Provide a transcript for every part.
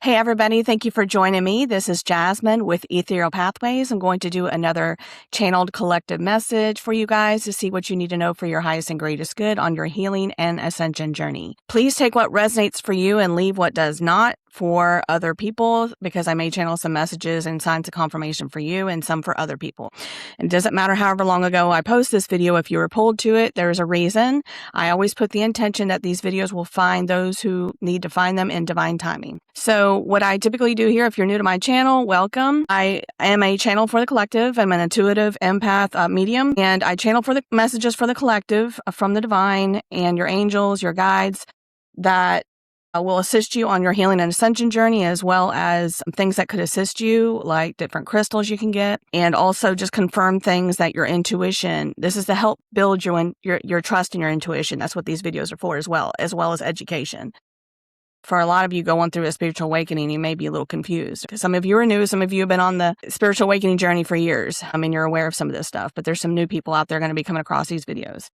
Hey everybody, thank you for joining me. This is Jasmine with Ethereal Pathways. I'm going to do another channeled collective message for you guys to see what you need to know for your highest and greatest good on your healing and ascension journey. Please take what resonates for you and leave what does not for other people, because I may channel some messages and signs of confirmation for you and some for other people. It doesn't matter however long ago I post this video. If you were pulled to it, there's a reason. I always put the intention that these videos will find those who need to find them in divine timing. So what I typically do here, if you're new to my channel, welcome. I am a channel for the collective. I'm an intuitive empath medium, and I channel for the messages for the collective from the divine and your angels, your guides that will assist you on your healing and ascension journey, as well as things that could assist you, like different crystals you can get, and also just confirm things that your intuition. This is to help build your trust in your intuition. That's what these videos are for, as well as education. For a lot of you going through a spiritual awakening, you may be a little confused. Some of you are new. Some of you have been on the spiritual awakening journey for years. I mean, you're aware of some of this stuff, but there's some new people out there going to be coming across these videos.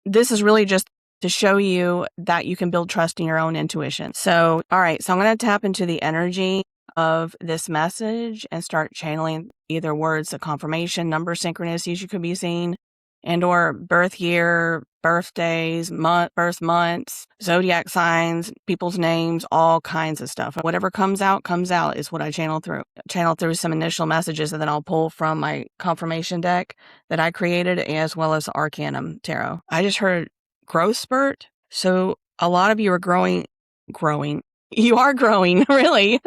This is really just to show you that you can build trust in your own intuition. So, all right. So I'm going to tap into the energy of this message and start channeling either words of confirmation, number synchronicities you could be seeing, and or birth year, birthdays, birth months, zodiac signs, people's names, all kinds of stuff. Whatever comes out is what I channel through. Channel through some initial messages, and then I'll pull from my confirmation deck that I created, as well as Arcanum Tarot. I just heard growth spurt. So a lot of you are growing. You are growing, really.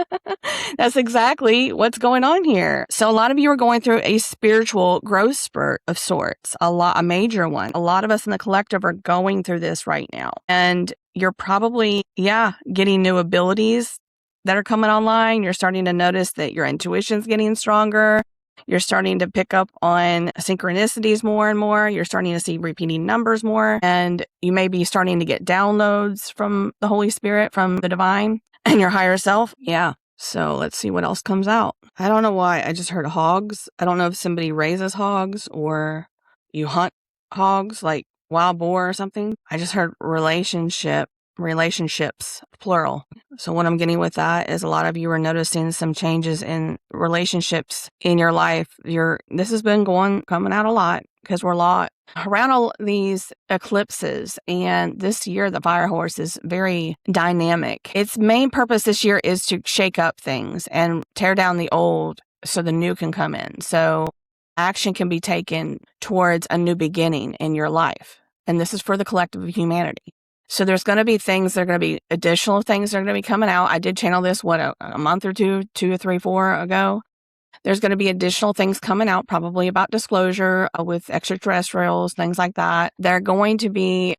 That's exactly what's going on here. So a lot of you are going through a spiritual growth spurt of sorts, a major one. A lot of us in the collective are going through this right now. And you're probably, getting new abilities that are coming online. You're starting to notice that your intuition's getting stronger. You're starting to pick up on synchronicities more and more. You're starting to see repeating numbers more. And you may be starting to get downloads from the Holy Spirit, from the divine and your higher self. Yeah. So let's see what else comes out. I don't know why. I just heard hogs. I don't know if somebody raises hogs or you hunt hogs like wild boar or something. I just heard relationships, plural. So what I'm getting with that is a lot of you are noticing some changes in relationships in your life. This has been coming out a lot because we're a lot around all these eclipses. And this year, the fire horse is very dynamic. Its main purpose this year is to shake up things and tear down the old so the new can come in. So action can be taken towards a new beginning in your life. And this is for the collective of humanity. So there's going to be things, there are going to be additional things that are going to be coming out. I did channel this, a month or two or three, 4 ago. There's going to be additional things coming out, probably about disclosure with extraterrestrials, things like that. They're going to be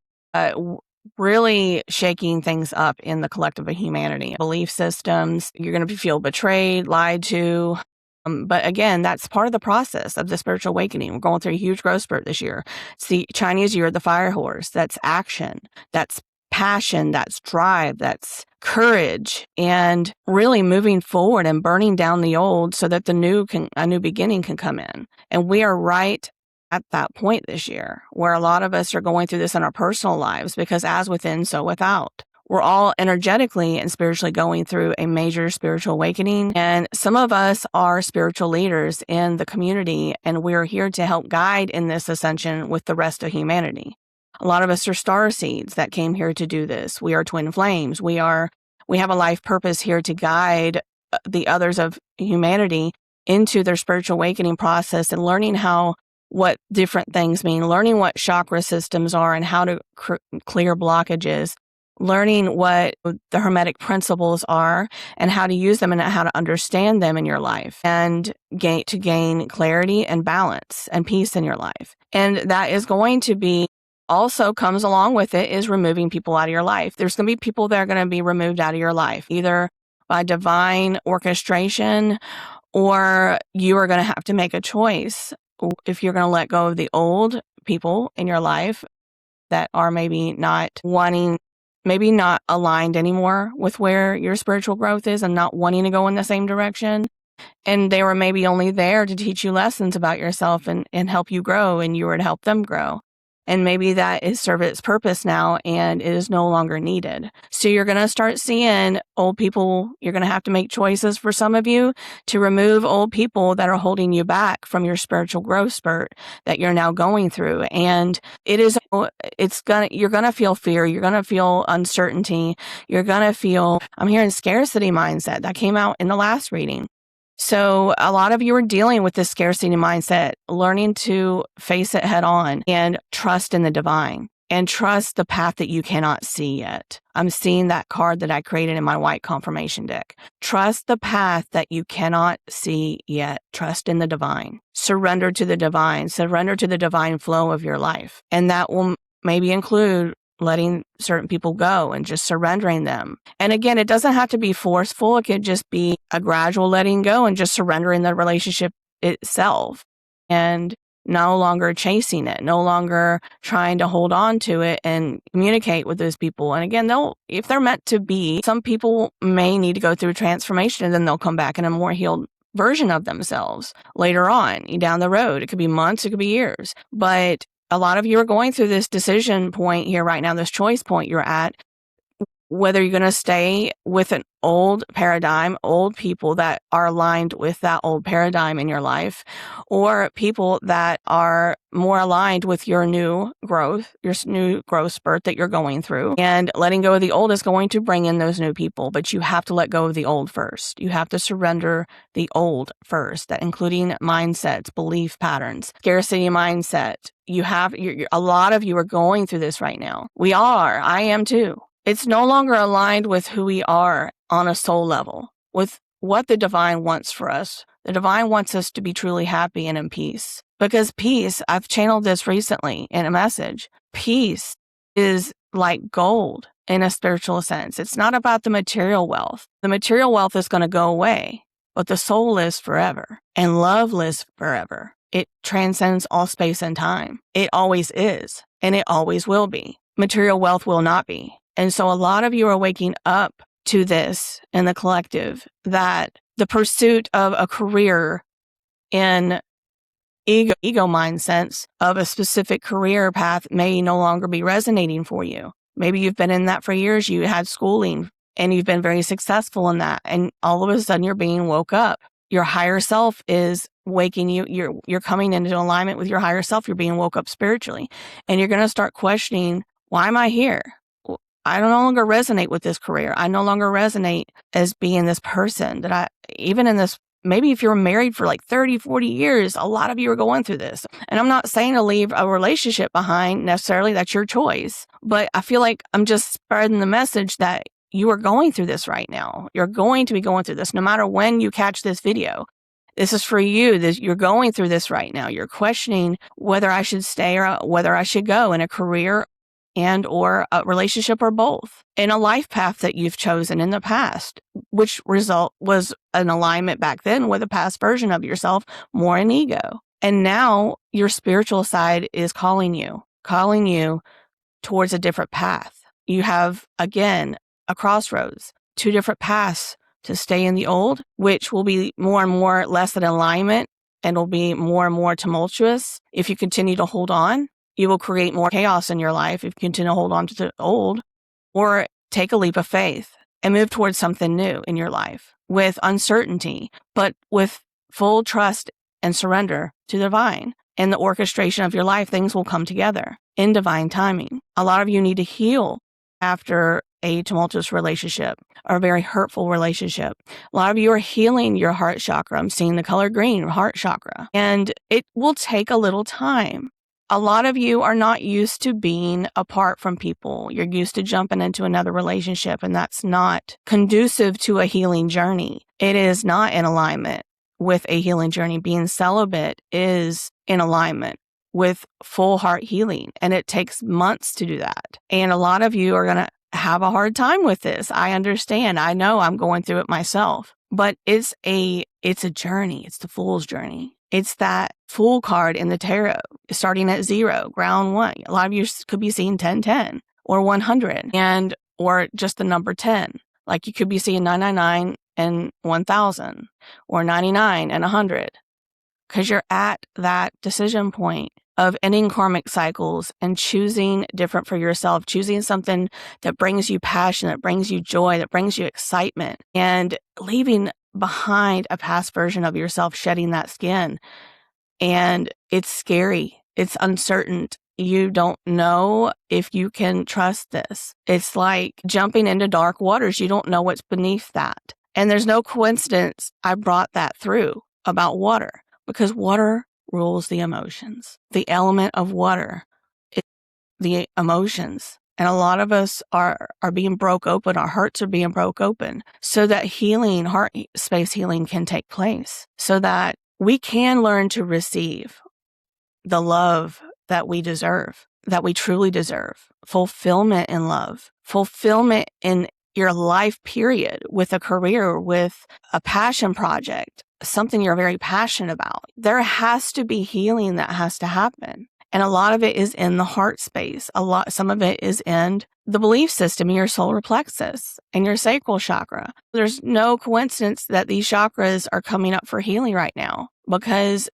really shaking things up in the collective of humanity. Belief systems, you're going to feel betrayed, lied to. But again, that's part of the process of the spiritual awakening. We're going through a huge growth spurt this year. It's the Chinese year of the fire horse. That's action. That's passion. That's drive. That's courage. And really moving forward and burning down the old so that a new beginning can come in. And we are right at that point this year where a lot of us are going through this in our personal lives, because as within, so without. We're all energetically and spiritually going through a major spiritual awakening. And some of us are spiritual leaders in the community, and we're here to help guide in this ascension with the rest of humanity. A lot of us are star seeds that came here to do this. We are twin flames. We have a life purpose here to guide the others of humanity into their spiritual awakening process and learning what different things mean, learning what chakra systems are and how to clear blockages, learning what the Hermetic principles are and how to use them and how to understand them in your life, and to gain clarity and balance and peace in your life. And that is going to be, also comes along with it, is removing people out of your life. There's going to be people that are going to be removed out of your life, either by divine orchestration, or you are going to have to make a choice if you're going to let go of the old people in your life that are maybe not aligned anymore with where your spiritual growth is and not wanting to go in the same direction. And they were maybe only there to teach you lessons about yourself and help you grow, and you were to help them grow. And maybe that is served its purpose now and it is no longer needed. So you're going to start seeing old people. You're going to have to make choices for some of you to remove old people that are holding you back from your spiritual growth spurt that you're now going through. And you're going to feel fear. You're going to feel uncertainty. You're going to feel, I'm hearing scarcity mindset that came out in the last reading. So a lot of you are dealing with this scarcity mindset, learning to face it head on and trust in the divine and trust the path that you cannot see yet. I'm seeing that card that I created in my white confirmation deck. Trust the path that you cannot see yet. Trust in the divine. Surrender to the divine. Surrender to the divine flow of your life. And that will maybe include letting certain people go and just surrendering them. And again, it doesn't have to be forceful. It could just be a gradual letting go and just surrendering the relationship itself and no longer chasing it, no longer trying to hold on to it and communicate with those people. And again, if they're meant to be, some people may need to go through transformation and then they'll come back in a more healed version of themselves later on down the road. It could be months, it could be years, but a lot of you are going through this decision point here right now, this choice point you're at, whether you're going to stay with an old paradigm, old people that are aligned with that old paradigm in your life, or people that are more aligned with your new growth spurt that you're going through. And letting go of the old is going to bring in those new people, but you have to let go of the old first. You have to surrender the old first, that including mindsets, belief patterns, scarcity mindset. A lot of you are going through this right now. We are. I am too. It's no longer aligned with who we are on a soul level, with what the divine wants for us. The divine wants us to be truly happy and in peace. Because peace, I've channeled this recently in a message, peace is like gold in a spiritual sense. It's not about the material wealth. The material wealth is going to go away, but the soul lives forever and love lives forever. It transcends all space and time. It always is, and it always will be. Material wealth will not be. And so a lot of you are waking up to this in the collective, that the pursuit of a career in ego mind sense of a specific career path may no longer be resonating for you. Maybe you've been in that for years. You had schooling and you've been very successful in that. And all of a sudden you're being woke up. Your higher self is waking you. You're coming into alignment with your higher self. You're being woke up spiritually, and you're going to start questioning, why am I here? I no longer resonate with this career. I no longer resonate as being this person even in this, maybe if you're married for like 30, 40 years, a lot of you are going through this. And I'm not saying to leave a relationship behind necessarily, that's your choice. But I feel like I'm just spreading the message that you are going through this right now. You're going to be going through this no matter when you catch this video. This is for you. You're going through this right now. You're questioning whether I should stay or whether I should go in a career and or a relationship or both, in a life path that you've chosen in the past, which result was an alignment back then with a past version of yourself, more in ego. And now your spiritual side is calling you towards a different path. You have, again, a crossroads, two different paths to stay in the old, which will be more and more less in alignment and will be more and more tumultuous if you continue to hold on. You will create more chaos in your life if you continue to hold on to the old, or take a leap of faith and move towards something new in your life with uncertainty, but with full trust and surrender to the divine. In the orchestration of your life, things will come together in divine timing. A lot of you need to heal after a tumultuous relationship or a very hurtful relationship. A lot of you are healing your heart chakra. I'm seeing the color green, heart chakra, and it will take a little time. A lot of you are not used to being apart from people. You're used to jumping into another relationship, and that's not conducive to a healing journey. It is not in alignment with a healing journey. Being celibate is in alignment with full heart healing, and it takes months to do that. And a lot of you are going to have a hard time with this. I understand. I know I'm going through it myself, but it's a journey. It's the fool's journey. It's that Fool card in the tarot, starting at 0, ground 1. A lot of you could be seeing 1010 or 100 or just the number 10. Like you could be seeing 999 and 1000 or 99 and 100, because you're at that decision point of ending karmic cycles and choosing different for yourself, choosing something that brings you passion, that brings you joy, that brings you excitement, and leaving behind a past version of yourself, shedding that skin. And it's scary. It's uncertain. You don't know if you can trust this. It's like jumping into dark waters. You don't know what's beneath that. And there's no coincidence I brought that through about water, because water rules the emotions. The element of water is the emotions. And a lot of us are being broke open. Our hearts are being broke open so that healing, heart space healing can take place, so that we can learn to receive the love that we deserve, that we truly deserve. Fulfillment in love, fulfillment in your life period, with a career, with a passion project, something you're very passionate about. There has to be healing that has to happen. And a lot of it is in the heart space. Some of it is in the belief system, your solar plexus and your sacral chakra. There's no coincidence that these chakras are coming up for healing right now, because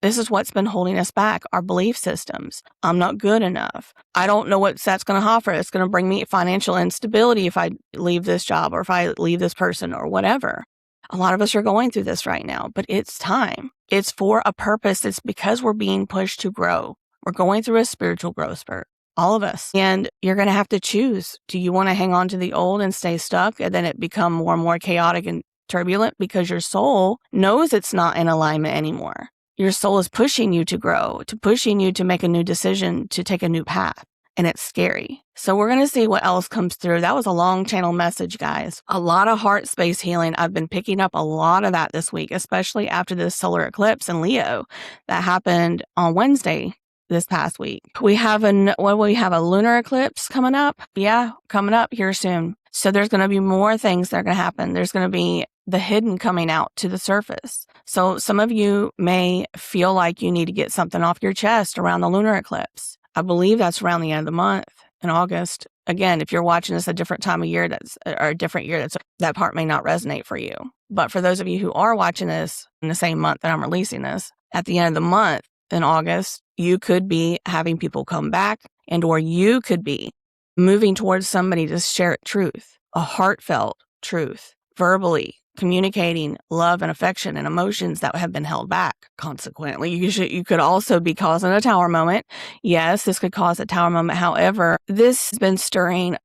this is what's been holding us back, our belief systems. I'm not good enough. I don't know what that's going to offer. It's going to bring me financial instability if I leave this job, or if I leave this person, or whatever. A lot of us are going through this right now, but it's time. It's for a purpose. It's because we're being pushed to grow. We're going through a spiritual growth spurt, all of us. And you're going to have to choose. Do you want to hang on to the old and stay stuck, and then it become more and more chaotic and turbulent because your soul knows it's not in alignment anymore? Your soul is pushing you to grow, to pushing you to make a new decision, to take a new path. And it's scary. So we're going to see what else comes through. That was a long channel message, guys. A lot of heart space healing. I've been picking up a lot of that this week, especially after this solar eclipse in Leo that happened on Wednesday this past week. We have a lunar eclipse coming up. Yeah, coming up here soon. So there's going to be more things that are going to happen. There's going to be the hidden coming out to the surface. So some of you may feel like you need to get something off your chest around the lunar eclipse. I believe that's around the end of the month in August. Again, if you're watching this a different time of year, or a different year, that part may not resonate for you. But for those of you who are watching this in the same month that I'm releasing this, at the end of the month in August, you could be having people come back, or you could be moving towards somebody to share truth, a heartfelt truth, verbally communicating love and affection and emotions that have been held back. Consequently, you could also be causing a tower moment. Yes, this could cause a tower moment. However, this has been stirring.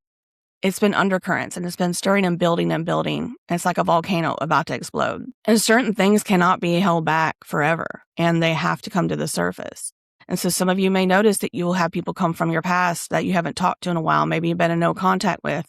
It's been undercurrents, and it's been stirring and building and building. It's like a volcano about to explode. And certain things cannot be held back forever, and they have to come to the surface. And so some of you may notice that you will have people come from your past that you haven't talked to in a while, maybe you've been in no contact with,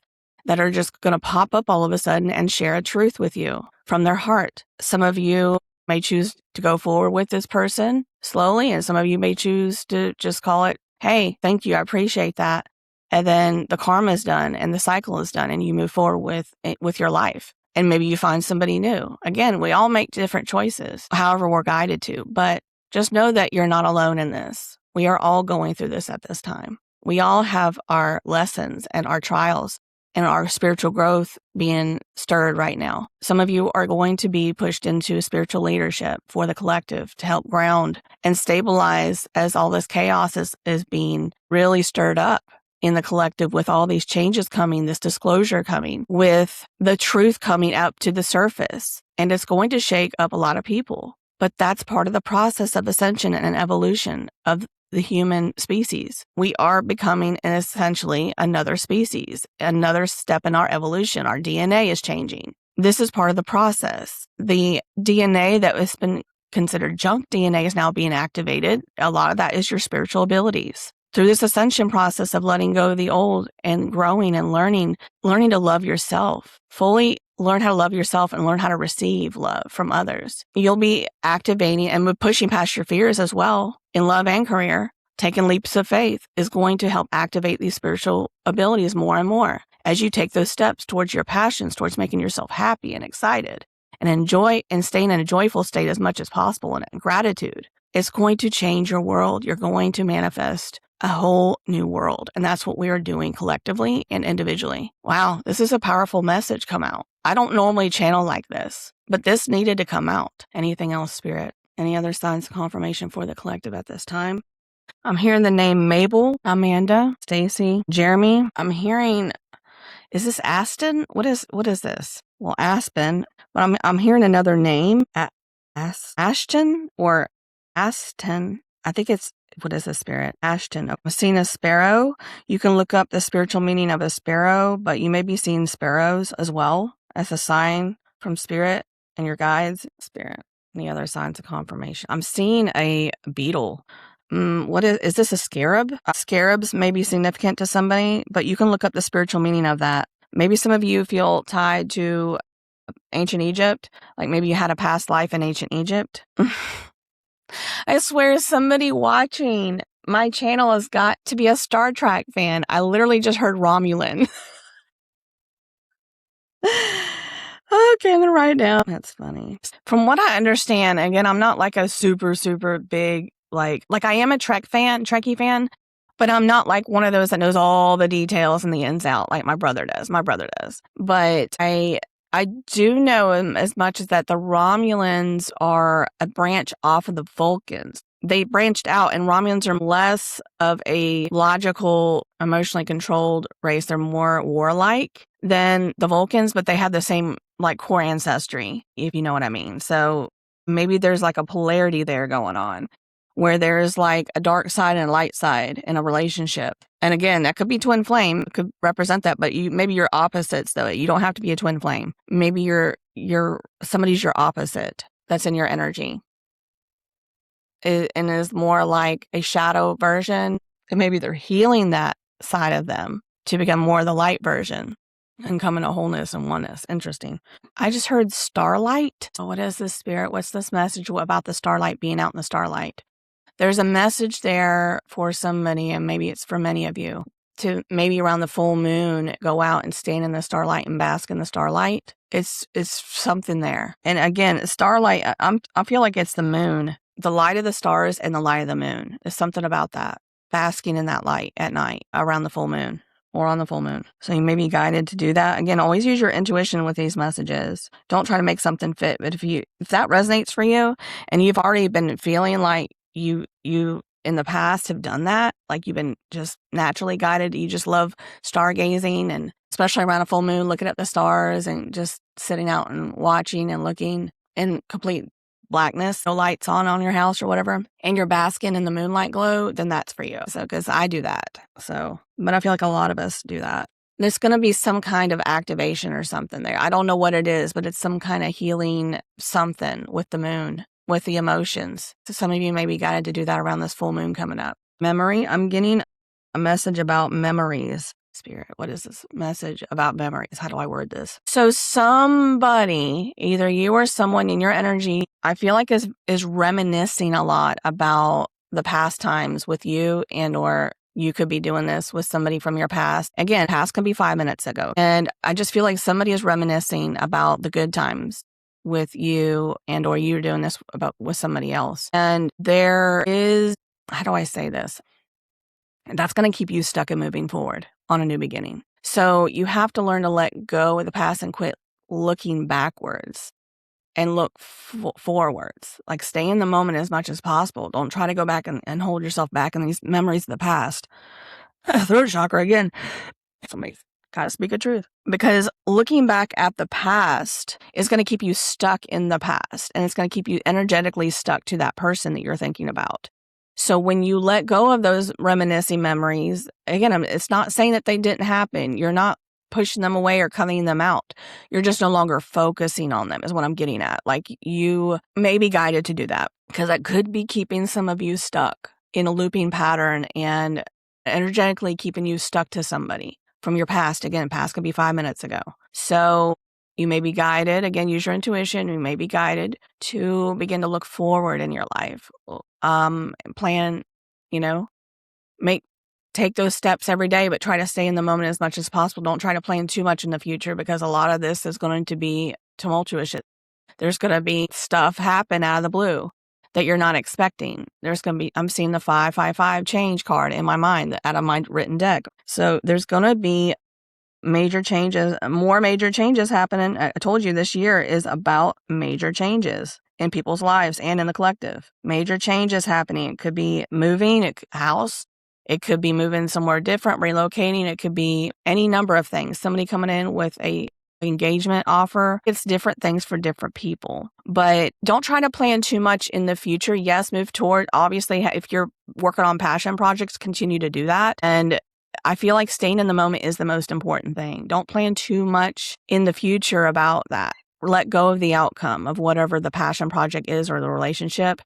that are just going to pop up all of a sudden and share a truth with you from their heart. Some of you may choose to go forward with this person slowly, and some of you may choose to just call it, hey, thank you, I appreciate that. And then the karma is done and the cycle is done, and you move forward with your life. And maybe you find somebody new. Again, we all make different choices, however we're guided to. But just know that you're not alone in this. We are all going through this at this time. We all have our lessons and our trials and our spiritual growth being stirred right now. Some of you are going to be pushed into spiritual leadership for the collective to help ground and stabilize as all this chaos is being really stirred up in the collective, with all these changes coming, this disclosure coming, with the truth coming up to the surface. And it's going to shake up a lot of people. But that's part of the process of ascension and evolution of the human species. We are becoming essentially another species, another step in our evolution. Our DNA is changing. This is part of the process. The DNA that has been considered junk DNA is now being activated. A lot of that is your spiritual abilities. Through this ascension process of letting go of the old and growing and learning to love yourself, fully learn how to love yourself and learn how to receive love from others. You'll be activating and pushing past your fears as well in love and career. Taking leaps of faith is going to help activate these spiritual abilities more and more as you take those steps towards your passions, towards making yourself happy and excited and enjoy and staying in a joyful state as much as possible and in gratitude. It's going to change your world. You're going to manifest a whole new world. And that's what we are doing collectively and individually. Wow, this is a powerful message come out. I don't normally channel like this, but this needed to come out. Anything else, Spirit? Any other signs of confirmation for the collective at this time? I'm hearing the name Mabel, Amanda, Stacy, Jeremy. I'm hearing, is this Aston? What is this? Well, Aspen, but I'm hearing another name. Ashton or Aston. I think it's, what is a spirit? Ashton. I'm seeing a sparrow. You can look up the spiritual meaning of a sparrow, but you may be seeing sparrows as well as a sign from spirit and your guides, spirit. Any other signs of confirmation? I'm seeing a beetle. What is this a scarab? Scarabs may be significant to somebody, but you can look up the spiritual meaning of that. Maybe some of you feel tied to ancient Egypt, like maybe you had a past life in ancient Egypt. I swear somebody watching my channel has got to be a Star Trek fan. I literally just heard Romulan. Okay, I'm gonna write it down. That's funny. From what I understand, again, I'm not like a super, super big, like I am a Trekkie fan, but I'm not like one of those that knows all the details and the ins out like my brother does. But I do know as much as that the Romulans are a branch off of the Vulcans. They branched out, and Romulans are less of a logical, emotionally controlled race. They're more warlike than the Vulcans, but they have the same like core ancestry, if you know what I mean. So maybe there's like a polarity there going on, where there's like a dark side and a light side in a relationship. And again, that could be twin flame, could represent that, but maybe you're opposites though. You don't have to be a twin flame. Maybe somebody's your opposite that's in your energy. And is more like a shadow version. And maybe they're healing that side of them to become more the light version and come into wholeness and oneness. Interesting. I just heard starlight. So what is this, spirit? What's this message about the starlight, being out in the starlight? There's a message there for somebody, and maybe it's for many of you, to maybe around the full moon, go out and stand in the starlight and bask in the starlight. It's something there. And again, starlight, I feel like it's the moon, the light of the stars and the light of the moon. There's something about that, basking in that light at night around the full moon or on the full moon. So you may be guided to do that. Again, always use your intuition with these messages. Don't try to make something fit. But if that resonates for you and you've already been feeling like you in the past have done that, like you've been just naturally guided, you just love stargazing, and especially around a full moon, looking at the stars and just sitting out and watching and looking in complete blackness, no lights on your house or whatever, and you're basking in the moonlight glow, then that's for you. So, because I do that. So, but I feel like a lot of us do that. There's going to be some kind of activation or something there. I don't know what it is, but it's some kind of healing something with the moon, with the emotions. So some of you may be guided to do that around this full moon coming up. Memory. I'm getting a message about memories. Spirit, what is this message about memories? How do I word this? So somebody, either you or someone in your energy, I feel like is reminiscing a lot about the past times with you, and or you could be doing this with somebody from your past. Again, past can be 5 minutes ago. And I just feel like somebody is reminiscing about the good times with you, and or you're doing this with somebody else. And there is, how do I say this? And that's going to keep you stuck in moving forward on a new beginning. So you have to learn to let go of the past and quit looking backwards and look forwards. Like stay in the moment as much as possible. Don't try to go back and hold yourself back in these memories of the past. Throat chakra again. Somebody's got to speak a truth. Because looking back at the past is going to keep you stuck in the past. And it's going to keep you energetically stuck to that person that you're thinking about. So when you let go of those reminiscing memories, again, it's not saying that they didn't happen. You're not pushing them away or cutting them out. You're just no longer focusing on them is what I'm getting at. Like you may be guided to do that because that could be keeping some of you stuck in a looping pattern and energetically keeping you stuck to somebody from your past. Again, past could be 5 minutes ago. So you may be guided, again, use your intuition. You may be guided to begin to look forward in your life. Plan, take those steps every day, but try to stay in the moment as much as possible. Don't try to plan too much in the future because a lot of this is going to be tumultuous. There's going to be stuff happen out of the blue that you're not expecting. There's going to be, I'm seeing the 555 change card in my mind out of my written deck. So there's going to be major changes, more major changes happening. I told you this year is about major changes. in people's lives and in the collective. Major changes happening. It could be moving, house. It could be moving somewhere different, relocating. It could be any number of things. Somebody coming in with a engagement offer. It's different things for different people. But don't try to plan too much in the future. Yes, move toward, obviously, if you're working on passion projects, continue to do that. And I feel like staying in the moment is the most important thing. Don't plan too much in the future about that. Let go of the outcome of whatever the passion project is or the relationship,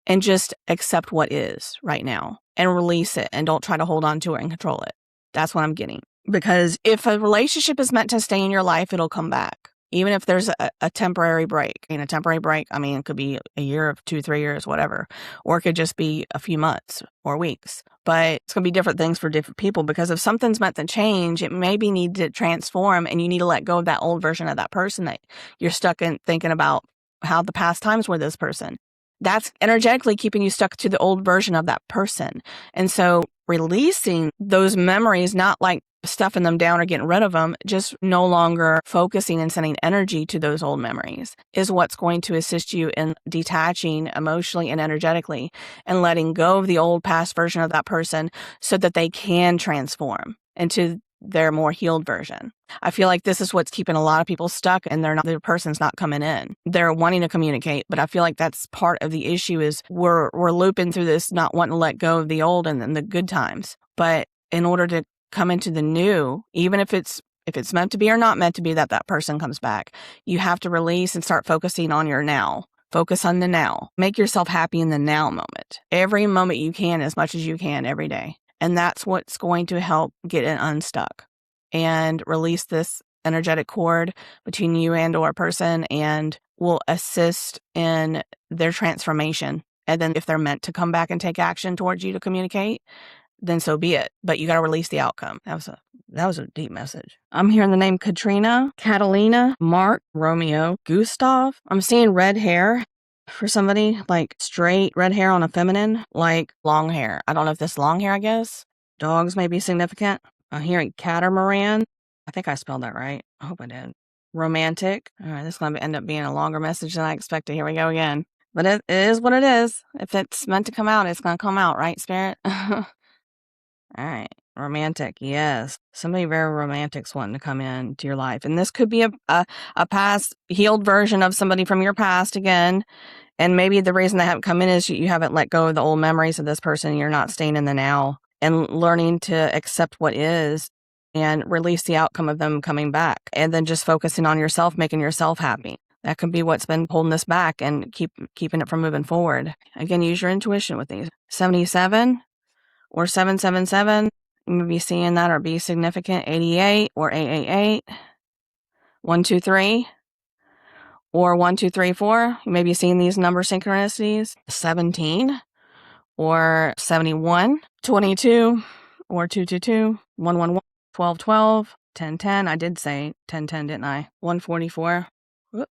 and just accept what is right now and release it, and don't try to hold on to it and control it. That's what I'm getting. Because if a relationship is meant to stay in your life, it'll come back. Even if there's a temporary break. A temporary break, it could be a year, 2, 3 years, whatever. Or it could just be a few months or weeks. But it's going to be different things for different people, because if something's meant to change, it maybe need to transform, and you need to let go of that old version of that person that you're stuck in thinking about how the past times were this person. That's energetically keeping you stuck to the old version of that person. And so releasing those memories, not like stuffing them down or getting rid of them, just no longer focusing and sending energy to those old memories, is what's going to assist you in detaching emotionally and energetically and letting go of the old past version of that person so that they can transform into their more healed version. I feel like this is what's keeping a lot of people stuck, and their person's not coming in. They're wanting to communicate, but I feel like that's part of the issue, is we're looping through this, not wanting to let go of the old and the good times. But in order to come into the new, even if it's meant to be or not meant to be that person comes back, you have to release and start focusing on your now. Focus on the now. Make yourself happy in the now moment. Every moment you can, as much as you can every day. And that's what's going to help get it unstuck and release this energetic cord between you and or person, and will assist in their transformation. And then if they're meant to come back and take action towards you to communicate, then so be it. But you got to release the outcome. That was a deep message. I'm hearing the name Katrina, Catalina, Mark, Romeo, Gustav. I'm seeing red hair for somebody, like straight red hair on a feminine, like long hair. I don't know if this is long hair, I guess. Dogs may be significant. I'm hearing catamaran. I think I spelled that right. I hope I did. Romantic. All right, this is going to end up being a longer message than I expected. Here we go again. But it is what it is. If it's meant to come out, it's going to come out, right, Spirit? All right. Romantic, yes. Somebody very romantic's wanting to come into your life. And this could be a past healed version of somebody from your past again. And maybe the reason they haven't come in is you haven't let go of the old memories of this person. You're not staying in the now and learning to accept what is and release the outcome of them coming back. And then just focusing on yourself, making yourself happy. That could be what's been holding this back and keeping it from moving forward. Again, use your intuition with these. 77 or 777. You may be seeing that or be significant. 88 or 888. 123 or 1234. You may be seeing these number synchronicities. 17 or 71. 22 or 222. 111. 1212. 1010. I did say 1010, didn't I? 144.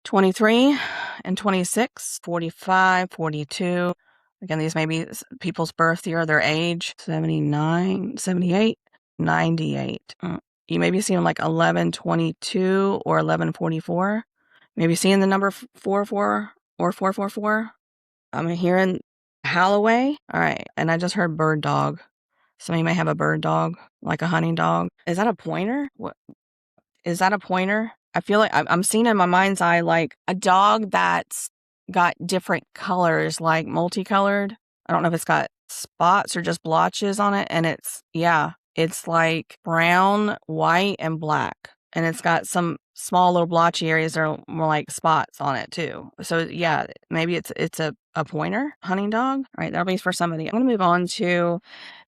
23 and 26. 45. 42. Again, these may be people's birth year, their age. 79, 78, 98. You may be seeing like 1122 or 1144. Maybe seeing the number 44 or 444. I'm hearing Halloway. All right. And I just heard bird dog. Somebody may have a bird dog, like a hunting dog. Is that a pointer? What? Is that a pointer? I feel like I'm seeing in my mind's eye like a dog that's got different colors, like multicolored. I don't know if it's got spots or just blotches on it. And it's like brown, white, and black. And it's got some small little blotchy areas that are more like spots on it too. So yeah, maybe it's a pointer hunting dog. All right, that'll be for somebody. I'm going to move on to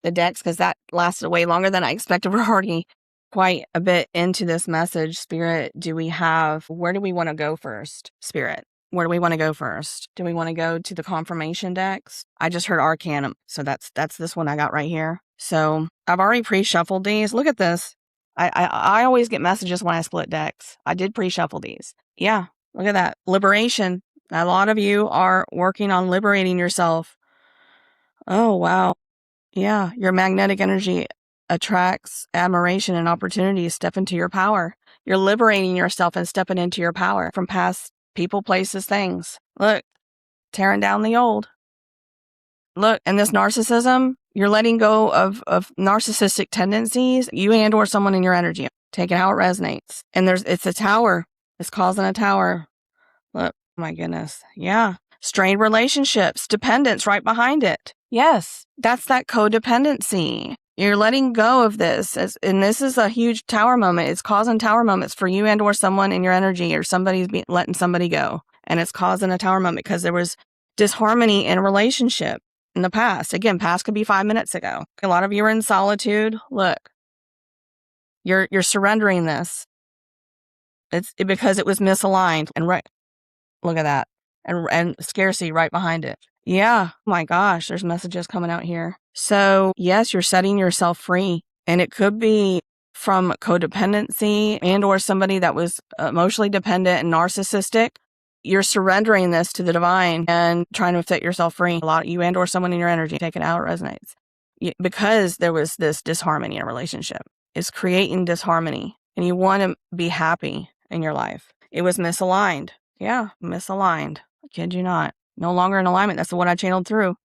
the decks because that lasted way longer than I expected. We're already quite a bit into this message. Spirit, where do we want to go first? Spirit, where do we want to go first? Do we want to go to the confirmation decks? I just heard Arcanum. So that's this one I got right here. So I've already pre-shuffled these. Look at this. I always get messages when I split decks. I did pre-shuffle these. Yeah, look at that. Liberation. A lot of you are working on liberating yourself. Oh, wow. Yeah, your magnetic energy attracts admiration and opportunity to step into your power. You're liberating yourself and stepping into your power from past people, places, things. Look, tearing down the old. Look, and this narcissism, you're letting go of narcissistic tendencies, you and or someone in your energy. Take it how it resonates. And it's a tower. It's causing a tower. Look, my goodness. Yeah. Strained relationships, dependence right behind it. Yes, that's that codependency. You're letting go of this. And this is a huge tower moment. It's causing tower moments for you and or someone in your energy, or somebody's letting somebody go. And it's causing a tower moment because there was disharmony in a relationship in the past. Again, past could be 5 minutes ago. A lot of you are in solitude. Look, you're surrendering this. It's because it was misaligned. And right, look at that. And scarcity right behind it. Yeah. My gosh, there's messages coming out here. So yes, you're setting yourself free, and it could be from codependency and or somebody that was emotionally dependent and narcissistic. You're surrendering this to the divine and trying to set yourself free. A lot of you and or someone in your energy, take it out, it resonates. Because there was this disharmony in a relationship. It's creating disharmony, and you want to be happy in your life. It was misaligned. Yeah, misaligned. I kid you not. No longer in alignment. That's the one I channeled through.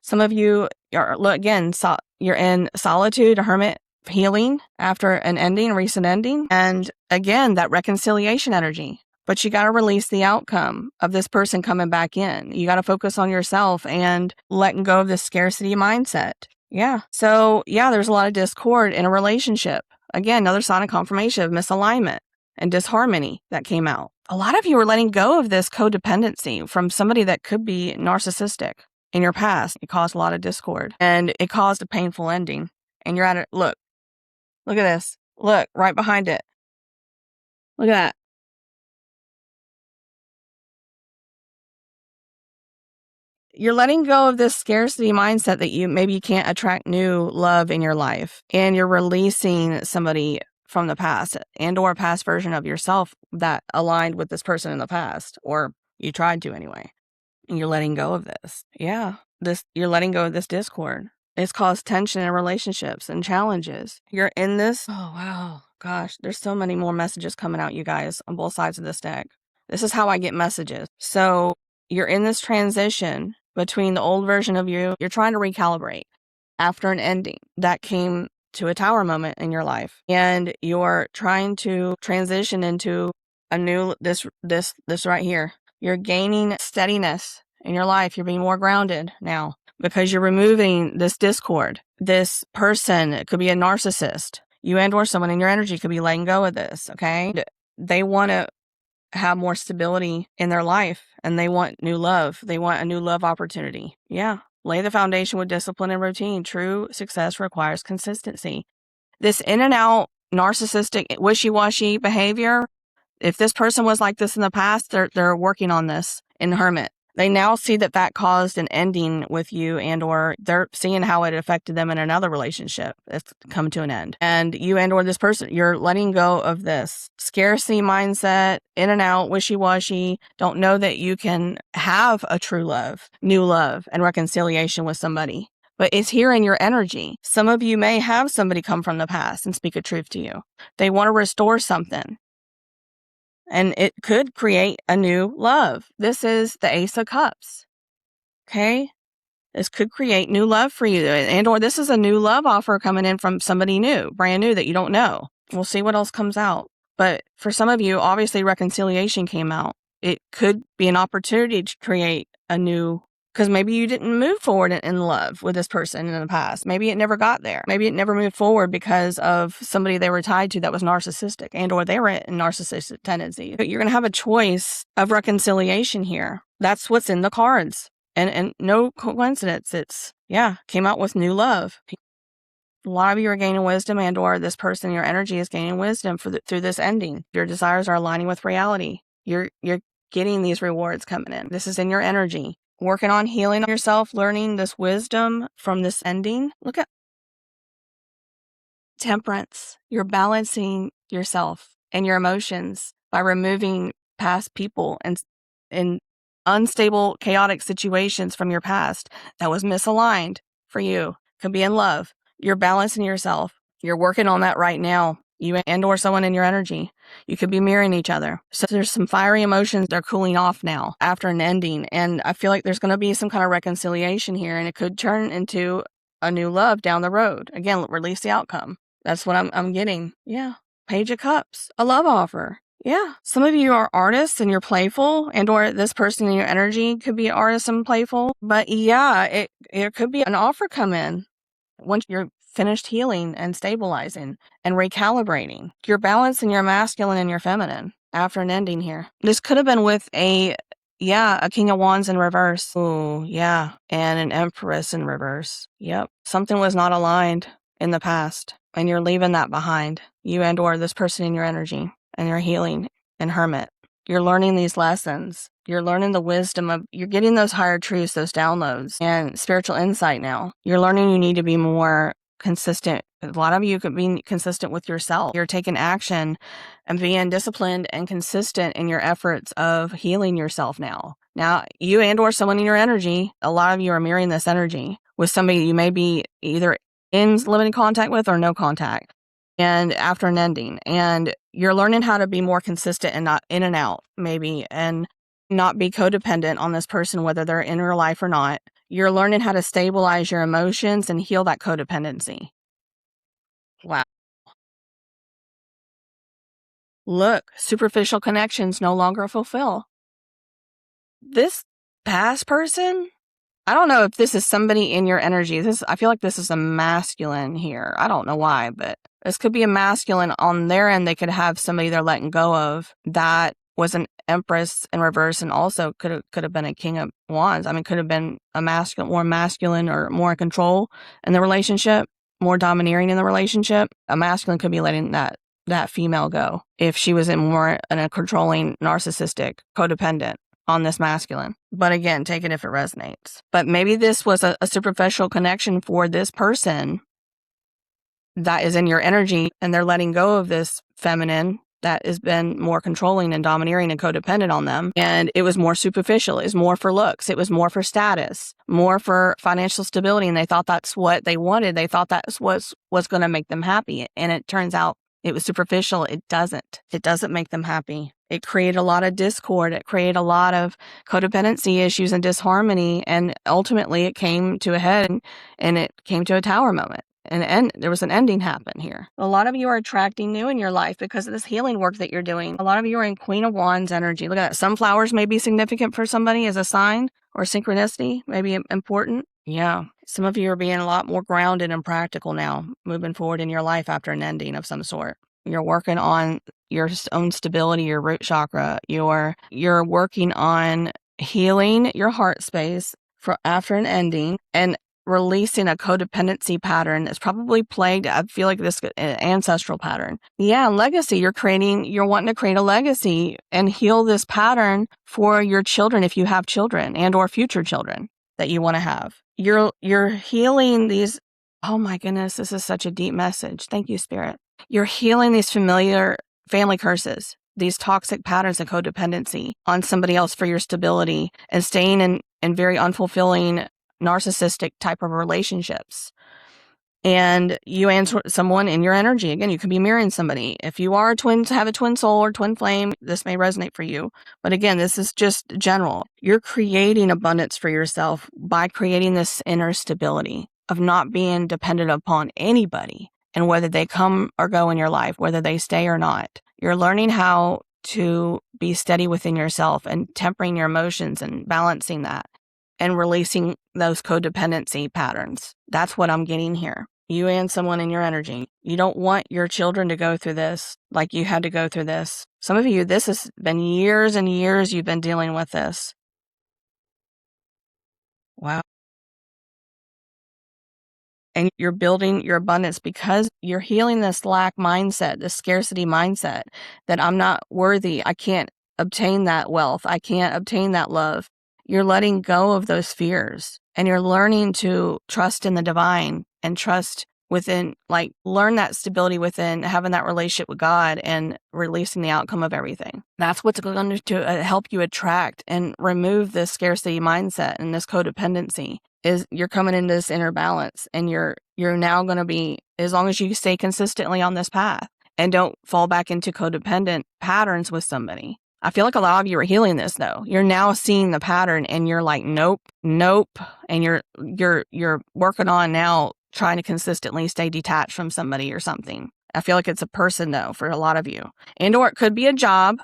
Some of you are, again, you're in solitude, a hermit healing after an ending, recent ending. And again, that reconciliation energy. But you got to release the outcome of this person coming back in. You got to focus on yourself and letting go of this scarcity mindset. Yeah. So, yeah, there's a lot of discord in a relationship. Again, another sign of confirmation of misalignment and disharmony that came out. A lot of you are letting go of this codependency from somebody that could be narcissistic in your past. It caused a lot of discord, and it caused a painful ending. And you're at it. Look at this. Look, right behind it. Look at that. You're letting go of this scarcity mindset that maybe you can't attract new love in your life, and you're releasing somebody from the past and or a past version of yourself that aligned with this person in the past, or you tried to anyway. And you're letting go of this. Yeah. You're letting go of this discord. It's caused tension in relationships and challenges. You're in this. Oh, wow. Gosh, there's so many more messages coming out, you guys, on both sides of this deck. This is how I get messages. So you're in this transition between the old version of you. You're trying to recalibrate after an ending that came to a tower moment in your life. And you're trying to transition into a new, this right here. You're gaining steadiness in your life. You're being more grounded now because you're removing this discord. This person, it could be a narcissist. You and or someone in your energy could be letting go of this, okay? They want to have more stability in their life, and they want new love. They want a new love opportunity. Yeah. Lay the foundation with discipline and routine. True success requires consistency. This in and out narcissistic wishy-washy behavior, if this person was like this in the past, they're working on this in Hermit. They now see that caused an ending with you, and or they're seeing how it affected them in another relationship. It's come to an end. And you and or this person, you're letting go of this scarcity mindset, in and out, wishy-washy, don't know that you can have a true love, new love, and reconciliation with somebody. But it's here in your energy. Some of you may have somebody come from the past and speak a truth to you. They want to restore something. And it could create a new love. This is the Ace of Cups. Okay? This could create new love for you. And or this is a new love offer coming in from somebody new, brand new, that you don't know. We'll see what else comes out. But for some of you, obviously reconciliation came out. It could be an opportunity to create a new, because maybe you didn't move forward in love with this person in the past. Maybe it never got there. Maybe it never moved forward because of somebody they were tied to that was narcissistic, and or they were in narcissistic tendency. But you're going to have a choice of reconciliation here. That's what's in the cards. And no coincidence. It's, came out with new love. A lot of you are gaining wisdom, and or this person, your energy is gaining wisdom through this ending. Your desires are aligning with reality. You're getting these rewards coming in. This is in your energy. Working on healing yourself, learning this wisdom from this ending. Look at temperance. You're balancing yourself and your emotions by removing past people and unstable, chaotic situations from your past that was misaligned for you. Could be in love. You're balancing yourself. You're working on that right now. You and or someone in your energy. You could be mirroring each other. So there's some fiery emotions. They're cooling off now after an ending. And I feel like there's going to be some kind of reconciliation here, and it could turn into a new love down the road. Again, release the outcome. That's what I'm getting. Yeah. Page of Cups, a love offer. Yeah. Some of you are artists and you're playful, and or this person in your energy could be artist and playful. But yeah, it could be an offer come in once you're finished healing and stabilizing and recalibrating. You're balancing your masculine and your feminine after an ending here. This could have been with a King of Wands in reverse. Oh, yeah. And an Empress in reverse. Yep. Something was not aligned in the past, and you're leaving that behind. You and or this person in your energy, and you're healing and hermit. You're learning these lessons. You're learning the wisdom of, you're getting those higher truths, those downloads, and spiritual insight now. You're learning you need to be more consistent. A lot of you could be consistent with yourself. You're taking action and being disciplined and consistent in your efforts of healing yourself now. Now, you and or someone in your energy, a lot of you are mirroring this energy with somebody you may be either in living contact with or no contact, and after an ending. And you're learning how to be more consistent and not in and out, maybe, and not be codependent on this person, whether they're in your life or not. You're learning how to stabilize your emotions and heal that codependency. Wow. Look, superficial connections no longer fulfill. This past person, I don't know if this is somebody in your energy. I feel like this is a masculine here. I don't know why, but this could be a masculine on their end. They could have somebody they're letting go of that was an Empress in reverse, and also could have been a King of Wands. I mean, could have been a masculine, more masculine or more in control in the relationship, more domineering in the relationship. A masculine could be letting that female go if she was in a controlling, narcissistic, codependent on this masculine. But again, take it if it resonates. But maybe this was a superficial connection for this person that is in your energy, and they're letting go of this feminine that has been more controlling and domineering and codependent on them. And it was more superficial. It was more for looks. It was more for status, more for financial stability. And they thought that's what they wanted. They thought that's what was going to make them happy. And it turns out it was superficial. It doesn't. It doesn't make them happy. It created a lot of discord. It created a lot of codependency issues and disharmony. And ultimately it came to a head, and it came to a tower moment. And there was an ending happen here. A lot of you are attracting new in your life because of this healing work that you're doing. A lot of you are in Queen of Wands energy. Look at that. Sunflowers may be significant for somebody as a sign, or synchronicity may be important. Yeah. Some of you are being a lot more grounded and practical now, moving forward in your life after an ending of some sort. You're working on your own stability, your root chakra. You're working on healing your heart space for after an ending, and releasing a codependency pattern that's probably plagued. I feel like this ancestral pattern. Yeah, legacy. You're wanting to create a legacy and heal this pattern for your children, if you have children and or future children that you want to have. You're healing these. Oh my goodness, this is such a deep message. Thank you, Spirit. You're healing these familiar family curses, these toxic patterns of codependency on somebody else for your stability, and staying in very unfulfilling, narcissistic type of relationships. And you answer someone in your energy. Again, you could be mirroring somebody. If you are have a twin soul or twin flame, this may resonate for you. But again, this is just general. You're creating abundance for yourself by creating this inner stability of not being dependent upon anybody, and whether they come or go in your life, whether they stay or not. You're learning how to be steady within yourself and tempering your emotions and balancing that, and releasing those codependency patterns. That's what I'm getting here. You and someone in your energy. You don't want your children to go through this like you had to go through this. Some of you, this has been years and years you've been dealing with this. Wow. And you're building your abundance because you're healing this lack mindset, this scarcity mindset, that I'm not worthy. I can't obtain that wealth. I can't obtain that love. You're letting go of those fears, and you're learning to trust in the divine and trust within, like, learn that stability within having that relationship with God and releasing the outcome of everything. That's what's going to help you attract and remove this scarcity mindset and this codependency. Is you're coming into this inner balance, and you're now going to be, as long as you stay consistently on this path and don't fall back into codependent patterns with somebody. I feel like a lot of you are healing this though. You're now seeing the pattern and you're like, nope, nope. And you're working on now trying to consistently stay detached from somebody or something. I feel like it's a person though for a lot of you. And or it could be a job,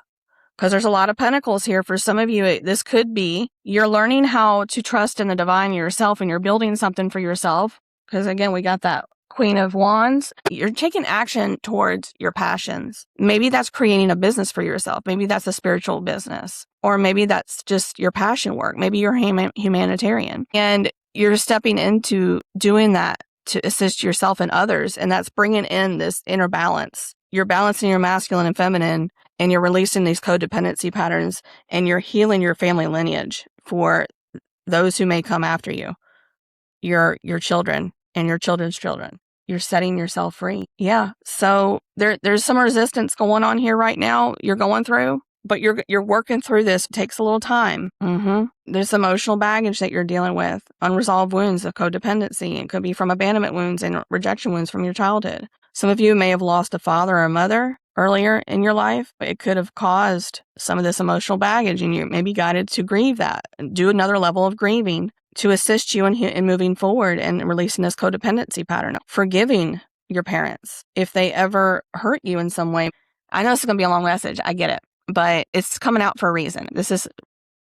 because there's a lot of pentacles here. For some of you, this could be you're learning how to trust in the divine yourself and you're building something for yourself. Because again, we got that Queen of Wands. You're taking action towards your passions. Maybe that's creating a business for yourself. Maybe that's a spiritual business. Or maybe that's just your passion work. Maybe you're humanitarian. And you're stepping into doing that to assist yourself and others. And that's bringing in this inner balance. You're balancing your masculine and feminine, and you're releasing these codependency patterns, and you're healing your family lineage for those who may come after you, your children and your children's children. You're setting yourself free. Yeah. So there's some resistance going on here right now you're going through, but you're working through this. It takes a little time. There's emotional baggage that you're dealing with, unresolved wounds of codependency. It could be from abandonment wounds and rejection wounds from your childhood. Some of you may have lost a father or a mother earlier in your life. It could have caused some of this emotional baggage, and you may be guided to grieve that and do another level of grieving to assist you in moving forward and releasing this codependency pattern. Forgiving your parents if they ever hurt you in some way. I know this is going to be a long message. I get it, but it's coming out for a reason. This is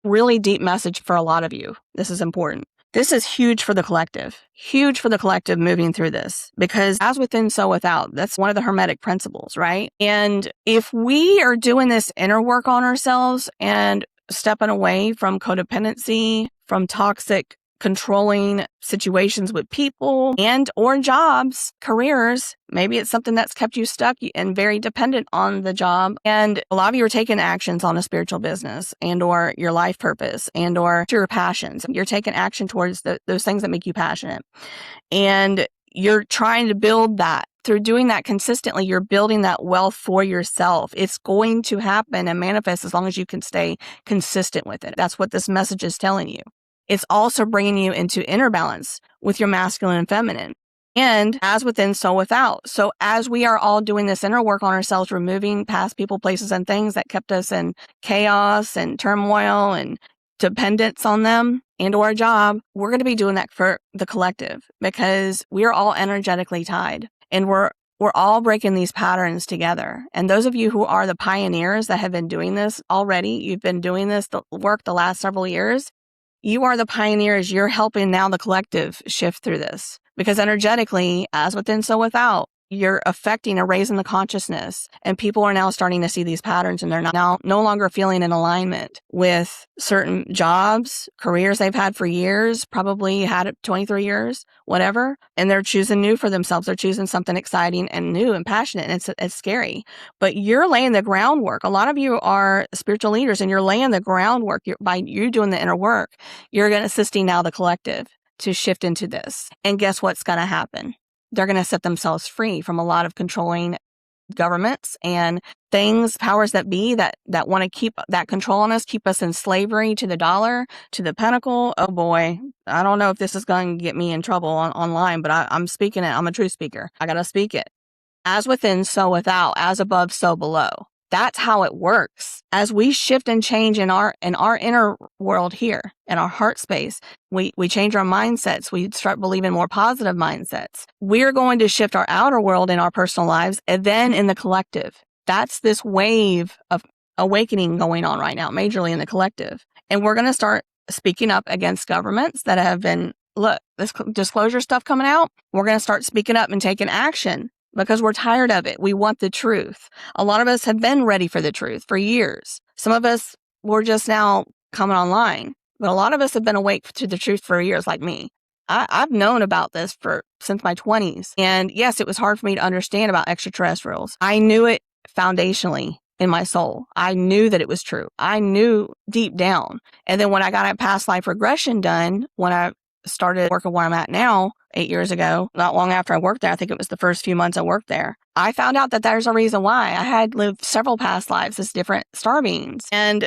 really deep message for a lot of you. This is important. This is huge for the collective moving through this, because as within, so without. That's one of the Hermetic principles, right? And if we are doing this inner work on ourselves and stepping away from codependency, from toxic, controlling situations with people and or jobs, careers, maybe it's something that's kept you stuck and very dependent on the job. And a lot of you are taking actions on a spiritual business and or your life purpose and or your passions. You're taking action towards those things that make you passionate. And you're trying to build that. Through doing that consistently, you're building that wealth for yourself. It's going to happen and manifest as long as you can stay consistent with it. That's what this message is telling you. It's also bringing you into inner balance with your masculine and feminine. And as within, so without. So as we are all doing this inner work on ourselves, removing past people, places, and things that kept us in chaos and turmoil and dependence on them and or a job, we're going to be doing that for the collective, because we are all energetically tied, and we're all breaking these patterns together. And those of you who are the pioneers that have been doing this already, you've been doing this work the last several years, you are the pioneers. You're helping now the collective shift through this, because energetically, as within, so without, you're affecting or raising the consciousness, and people are now starting to see these patterns, and they're now no longer feeling in alignment with certain jobs, careers they've had for years, probably had it 23 years, whatever, and they're choosing new for themselves. They're choosing something exciting and new and passionate, and it's scary. But you're laying the groundwork. A lot of you are spiritual leaders, and you're laying the groundwork. By you doing the inner work, you're going to assisting now the collective to shift into this. And guess what's going to happen? They're going to set themselves free from a lot of controlling governments and things, powers that be that want to keep that control on us, keep us in slavery to the dollar, to the pentacle. Oh boy, I don't know if this is going to get me in trouble online, but I'm speaking it. I'm a truth speaker. I got to speak it. As within, so without. As above, so below. That's how it works. As we shift and change in our inner world here, in our heart space, we change our mindsets. We start believing more positive mindsets. We're going to shift our outer world in our personal lives, and then in the collective. That's this wave of awakening going on right now, majorly in the collective. And we're going to start speaking up against governments that have been, look, this disclosure stuff coming out. We're going to start speaking up and taking action, because we're tired of it. We want the truth. A lot of us have been ready for the truth for years. Some of us were just now coming online, but a lot of us have been awake to the truth for years, like me. I've known about this since my 20s. And yes, it was hard for me to understand about extraterrestrials. I knew it foundationally in my soul. I knew that it was true. I knew deep down. And then when I got a past life regression done, when I started working where I'm at now, 8 years ago, not long after I worked there, I think it was the first few months I worked there, I found out that there's a reason why. I had lived several past lives as different star beings, and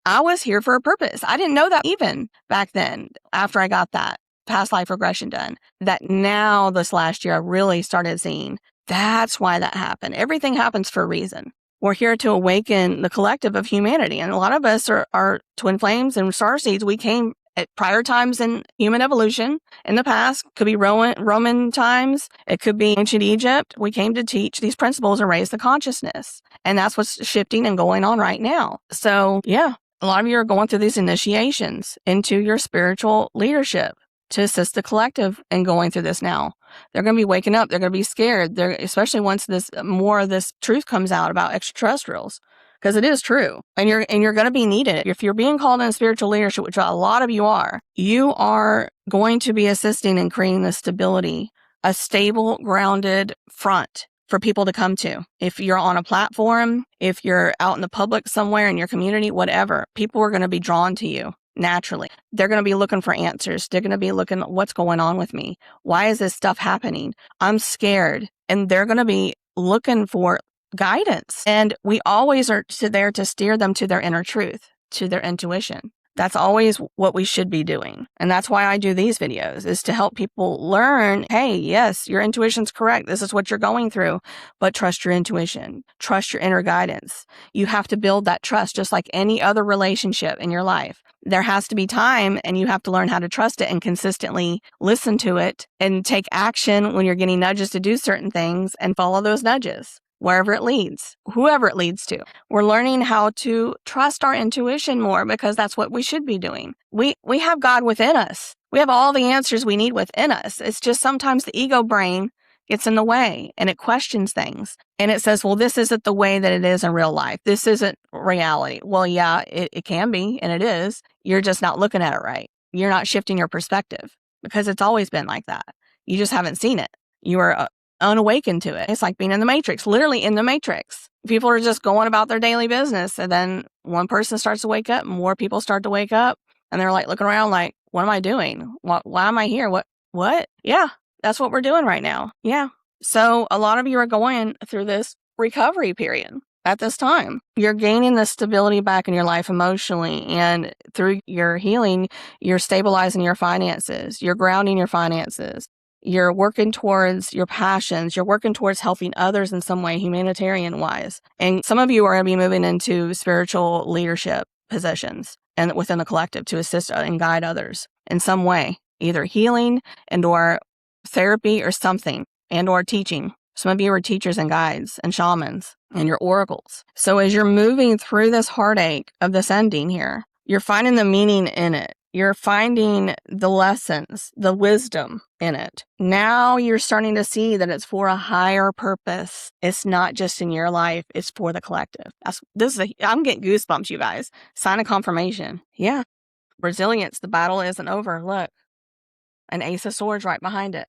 I was here for a purpose. I didn't know that even back then, after I got that past life regression done, that now this last year I really started seeing That's why that happened. Everything happens for a reason. We're here to awaken the collective of humanity. And a lot of us are twin flames and star seeds. We came at prior times in human evolution in the past. Could be Roman times. It could be ancient Egypt. We came to teach these principles and raise the consciousness. And that's what's shifting and going on right now. So yeah, a lot of you are going through these initiations into your spiritual leadership to assist the collective in going through this now. They're going to be waking up. They're going to be scared. Especially once more of this truth comes out about extraterrestrials, because it is true, and you're going to be needed. If you're being called in spiritual leadership, which a lot of you are going to be assisting in creating the stability, a stable, grounded front for people to come to. If you're on a platform, if you're out in the public somewhere in your community, whatever, people are going to be drawn to you. Naturally, they're going to be looking for answers. They're going to be looking at what's going on with me. Why is this stuff happening? I'm scared. And they're going to be looking for guidance. And we always are there to steer them to their inner truth, to their intuition. That's always what we should be doing. And that's why I do these videos, is to help people learn, hey, yes, your intuition's correct. This is what you're going through, but trust your intuition, trust your inner guidance. You have to build that trust just like any other relationship in your life. There has to be time, and you have to learn how to trust it and consistently listen to it and take action when you're getting nudges to do certain things and follow those nudges. Wherever it leads, whoever it leads to. We're learning how to trust our intuition more, because that's what we should be doing. We have God within us. We have all the answers we need within us. It's just sometimes the ego brain gets in the way and it questions things. And it says, well, this isn't the way that it is in real life. This isn't reality. Well, yeah, it can be, and it is. You're just not looking at it right. You're not shifting your perspective, because it's always been like that. You just haven't seen it. You are unawakened to it. It's like being in the Matrix, literally in the Matrix. People are just going about their daily business, and then one person starts to wake up, more people start to wake up, and they're like looking around like, what am I doing? Why am I here? What? Yeah, that's what we're doing right now. Yeah. So a lot of you are going through this recovery period at this time. You're gaining the stability back in your life emotionally, and through your healing, you're stabilizing your finances, you're grounding your finances. You're working towards your passions. You're working towards helping others in some way, humanitarian-wise. And some of you are going to be moving into spiritual leadership positions and within the collective to assist and guide others in some way, either healing and or therapy or something, and or teaching. Some of you are teachers and guides and shamans and your oracles. So as you're moving through this heartache of this ending here, you're finding the meaning in it. You're finding the lessons, the wisdom in it. Now you're starting to see that it's for a higher purpose. It's not just in your life, it's for the collective. I'm getting goosebumps, you guys. Sign of confirmation. Yeah. Resilience, the battle isn't over. Look, an ace of swords right behind it.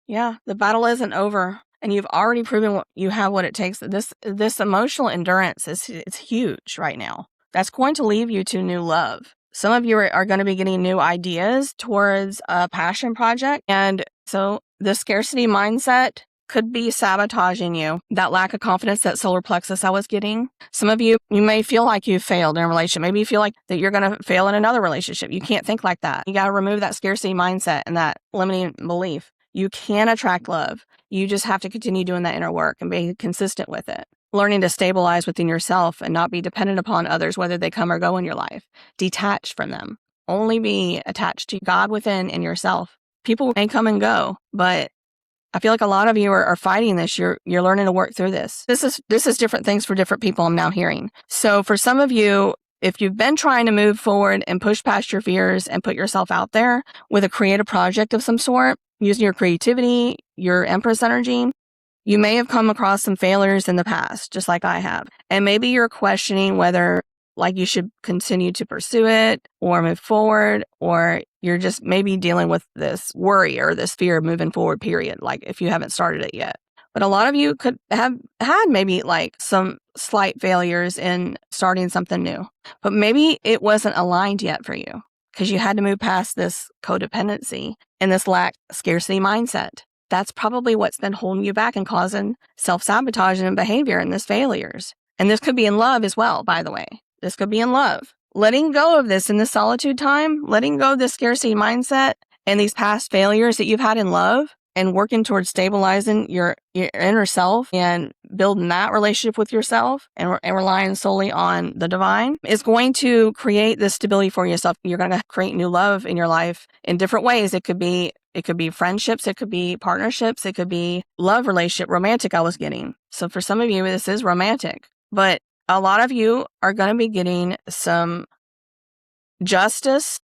Yeah, the battle isn't over. And you've already proven you have what it takes. This emotional endurance it's huge right now. That's going to lead you to new love. Some of you are going to be getting new ideas towards a passion project. And so the scarcity mindset could be sabotaging you. That lack of confidence, that solar plexus I was getting. Some of you may feel like you've failed in a relationship. Maybe you feel like that you're going to fail in another relationship. You can't think like that. You got to remove that scarcity mindset and that limiting belief. You can attract love. You just have to continue doing that inner work and be consistent with it. Learning to stabilize within yourself and not be dependent upon others, whether they come or go in your life. Detach from them. Only be attached to God within and yourself. People may come and go, but I feel like a lot of you are fighting this. You're learning to work through this. This is different things for different people, I'm now hearing. So for some of you, if you've been trying to move forward and push past your fears and put yourself out there with a creative project of some sort, using your creativity, your Empress energy, you may have come across some failures in the past, just like I have. And maybe you're questioning whether like you should continue to pursue it or move forward, or you're just maybe dealing with this worry or this fear of moving forward, period, like if you haven't started it yet. But a lot of you could have had maybe like some slight failures in starting something new, but maybe it wasn't aligned yet for you because you had to move past this codependency and this lack scarcity mindset. That's probably what's been holding you back and causing self-sabotage and behavior and this failures. And this could be in love as well, by the way. This could be in love. Letting go of this in this solitude time, letting go of this scarcity mindset and these past failures that you've had in love, and working towards stabilizing your inner self and building that relationship with yourself and relying solely on the divine is going to create this stability for yourself. You're going to create new love in your life in different ways. It could be friendships, it could be partnerships, it could be love relationship, romantic I was getting. So for some of you, this is romantic, but a lot of you are going to be getting some justice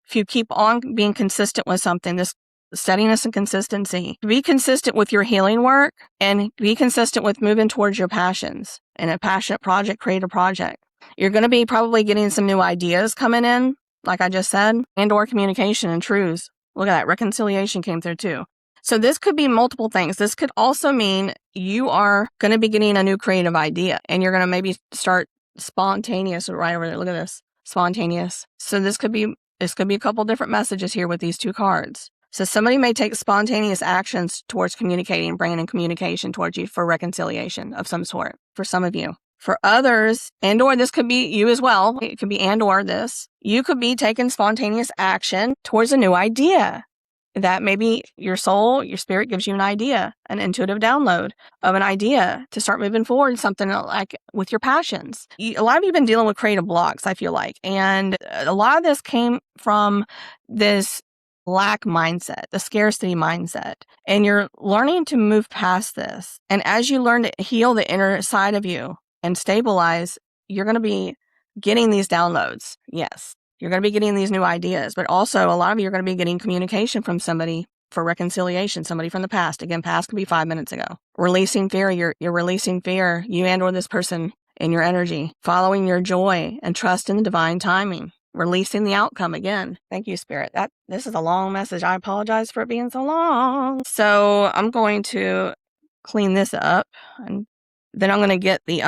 if you keep on being consistent with something, this steadiness and consistency. Be consistent with your healing work and be consistent with moving towards your passions and a passionate project, create a project. You're going to be probably getting some new ideas coming in, like I just said, and/or communication and truths. Look at that. Reconciliation came through too. So this could be multiple things. This could also mean you are going to be getting a new creative idea and you're going to maybe start spontaneous right over there. Look at this. Spontaneous. So this could be a couple different messages here with these two cards. So somebody may take spontaneous actions towards communicating, bringing in communication towards you for reconciliation of some sort for some of you. For others, and/or this could be you as well. It could be and/or this. You could be taking spontaneous action towards a new idea. That maybe your soul, your spirit gives you an idea, an intuitive download of an idea to start moving forward, something like with your passions. A lot of you have been dealing with creative blocks, I feel like. And a lot of this came from this lack mindset, the scarcity mindset. And you're learning to move past this. And as you learn to heal the inner side of you and stabilize, you're going to be getting these downloads. Yes. You're going to be getting these new ideas, but also a lot of you are going to be getting communication from somebody for reconciliation, somebody from the past. Again, past could be 5 minutes ago. Releasing fear, you're releasing fear, you and/or this person in your energy, following your joy and trust in the divine timing, releasing the outcome again. Thank you, Spirit. This is a long message. I apologize for it being so long. So I'm going to clean this up and then I'm going to get the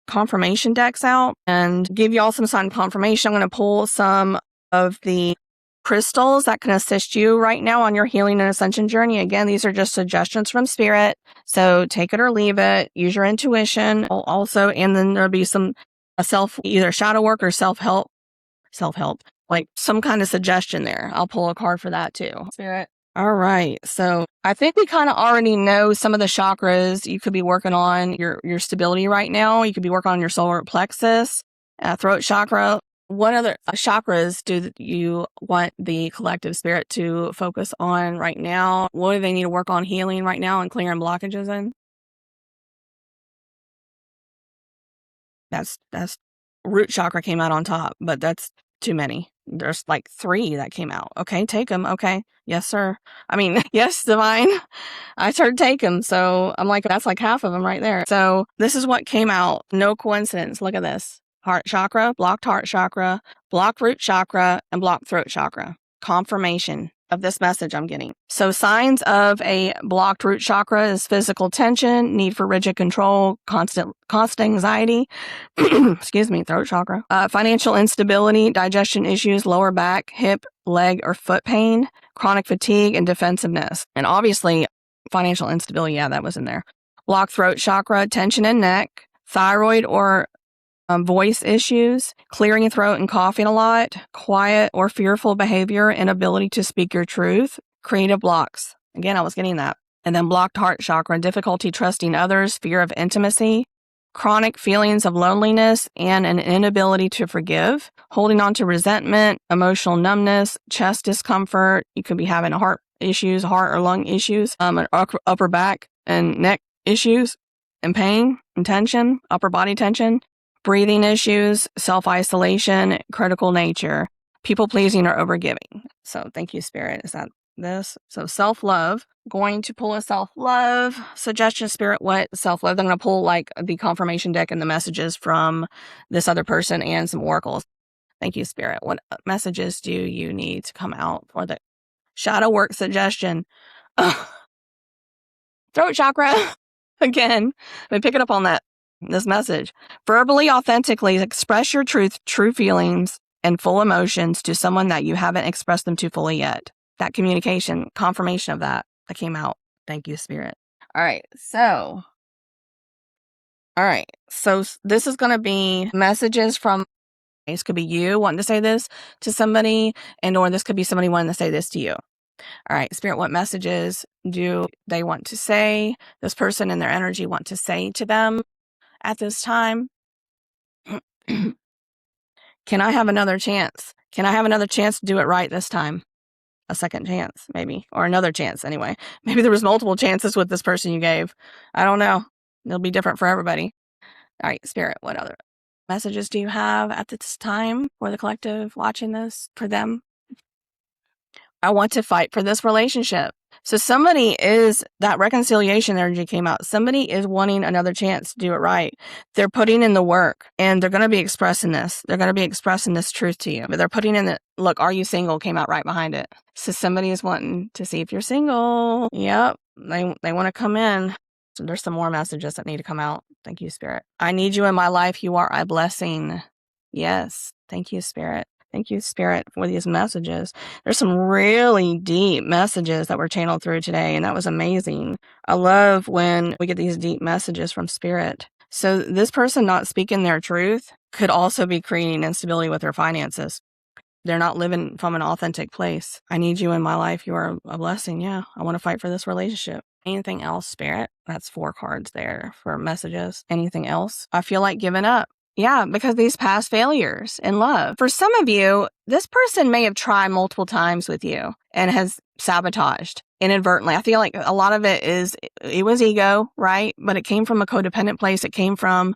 confirmation decks out and give you all some sign confirmation. I'm going to pull some of the crystals that can assist you right now on your healing and ascension journey. Again, these are just suggestions from Spirit. So take it or leave it. Use your intuition also. And then there'll be some either shadow work or self-help, like some kind of suggestion there. I'll pull a card for that too. Spirit. All right. So I think we kind of already know some of the chakras you could be working on, your stability right now. You could be working on your solar plexus, throat chakra. What other chakras do you want the collective spirit to focus on right now? What do they need to work on healing right now and clearing blockages in? That's root chakra came out on top, but that's too many. There's like 3 that came out. Okay, take them. Okay. Yes, sir. I mean, yes, divine. I started take them. So I'm like, that's like half of them right there. So this is what came out. No coincidence. Look at this. Heart chakra, blocked heart chakra, blocked root chakra, and blocked throat chakra. Confirmation of this message I'm getting. So signs of a blocked root chakra is physical tension, need for rigid control, constant anxiety, excuse me, throat chakra, financial instability, digestion issues, lower back, hip, leg, or foot pain, chronic fatigue, and defensiveness. And obviously, financial instability, yeah, that was in there. Blocked throat chakra, tension in neck, thyroid or voice issues, clearing your throat and coughing a lot, quiet or fearful behavior, inability to speak your truth, creative blocks. Again, I was getting that. And then blocked heart chakra, difficulty trusting others, fear of intimacy, chronic feelings of loneliness, and an inability to forgive, holding on to resentment, emotional numbness, chest discomfort. You could be having heart or lung issues, upper back and neck issues, and pain and tension, upper body tension, breathing issues, self-isolation, critical nature, people-pleasing or overgiving. So thank you, Spirit. Is that this? So self-love. Going to pull a self-love suggestion, Spirit. What self-love? I'm going to pull like the confirmation deck and the messages from this other person and some oracles. Thank you, Spirit. What messages do you need to come out for the shadow work suggestion? Throat chakra. Again, I've been picking up on this message. Verbally, authentically express your true feelings and full emotions to someone that you haven't expressed them to fully yet. That communication, confirmation of that came out. Thank you, Spirit. All right. So this is going to be messages from, this could be you wanting to say this to somebody, or this could be somebody wanting to say this to you. All right, Spirit, what messages do they want to say? This person and their energy want to say to them at this time? Can I have another chance? Can I have another chance to do it right this time? A second chance, maybe, or another chance anyway. Maybe there was multiple chances with this person you gave. I don't know. It'll be different for everybody. All right, Spirit, what other messages do you have at this time for the collective watching this, for them? I want to fight for this relationship. So somebody is, that reconciliation energy came out. Somebody is wanting another chance to do it right. They're putting in the work and they're going to be expressing this. They're going to be expressing this truth to you. But they're putting in the, look, are you single came out right behind it. So somebody is wanting to see if you're single. Yep. They want to come in. So there's some more messages that need to come out. Thank you, Spirit. I need you in my life. You are a blessing. Yes. Thank you, Spirit. Thank you, Spirit, for these messages. There's some really deep messages that were channeled through today, and that was amazing. I love when we get these deep messages from Spirit. So this person not speaking their truth could also be creating instability with their finances. They're not living from an authentic place. I need you in my life. You are a blessing. Yeah, I want to fight for this relationship. Anything else, Spirit? That's 4 cards there for messages. Anything else? I feel like giving up. Yeah, because these past failures in love. For some of you, this person may have tried multiple times with you and has sabotaged inadvertently. I feel like a lot of it was ego, right? But it came from a codependent place. It came from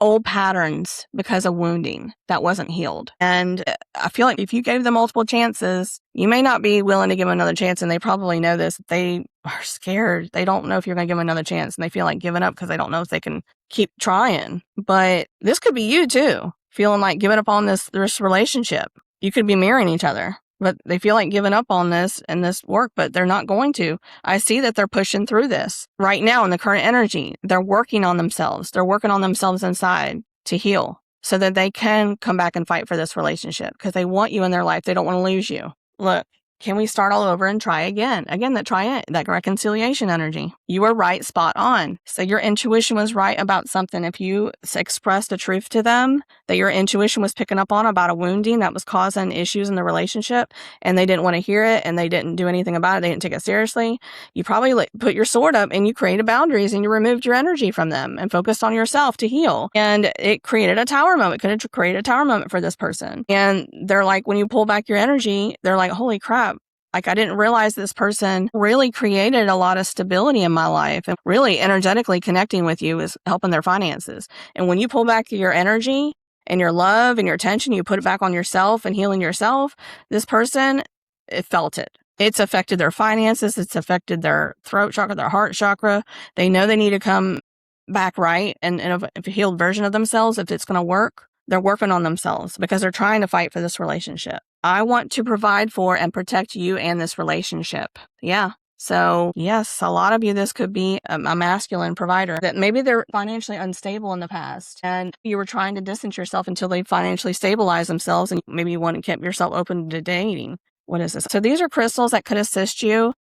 old patterns because of wounding that wasn't healed. And I feel like if you gave them multiple chances, you may not be willing to give them another chance. And they probably know this. They are scared. They don't know if you're going to give them another chance. And they feel like giving up because they don't know if they can keep trying. But this could be you too, feeling like giving up on this relationship. You could be mirroring each other. But they feel like giving up on this and this work, but they're not going to. I see that they're pushing through this right now in the current energy. They're working on themselves. They're working on themselves inside to heal so that they can come back and fight for this relationship because they want you in their life. They don't want to lose you. Look, can we start all over and try again? Again, that reconciliation energy. You were right, spot on. So your intuition was right about something. If you expressed the truth to them that your intuition was picking up on about a wounding that was causing issues in the relationship and they didn't want to hear it and they didn't do anything about it, they didn't take it seriously, you probably put your sword up and you created boundaries and you removed your energy from them and focused on yourself to heal. And it created a tower moment. It could have created a tower moment for this person. And they're like, when you pull back your energy, they're like, holy crap. Like, I didn't realize this person really created a lot of stability in my life, and really energetically connecting with you is helping their finances. And when you pull back your energy and your love and your attention, you put it back on yourself and healing yourself, this person, it felt it. It's affected their finances. It's affected their throat chakra, their heart chakra. They know they need to come back right and a healed version of themselves. If it's going to work, they're working on themselves because they're trying to fight for this relationship. I want to provide for and protect you and this relationship. Yeah. So yes, a lot of you, this could be a masculine provider that maybe they're financially unstable in the past and you were trying to distance yourself until they financially stabilize themselves and maybe you want to keep yourself open to dating. What is this? So these are crystals that could assist you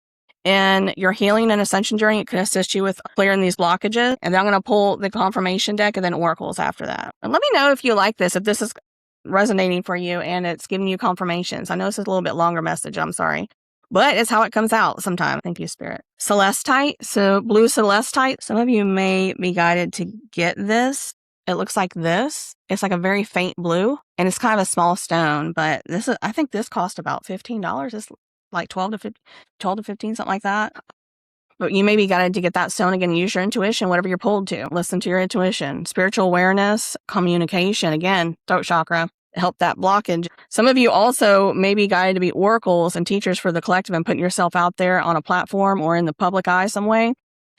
in your healing and ascension journey. It could assist you with clearing these blockages. And then I'm going to pull the confirmation deck and then oracles after that. And let me know if you like this, if this is resonating for you and it's giving you confirmations. I know this is a little bit longer message. I'm sorry. But it's how it comes out sometimes. Thank you, Spirit. Celestite. So blue celestite. Some of you may be guided to get this. It looks like this. It's like a very faint blue and it's kind of a small stone, but I think this cost about $15. It's like 12 to 15, something like that. But you may be guided to get that stone again. Use your intuition, whatever you're pulled to. Listen to your intuition. Spiritual awareness, communication, again, throat chakra, help that blockage. Some of you also may be guided to be oracles and teachers for the collective and putting yourself out there on a platform or in the public eye some way.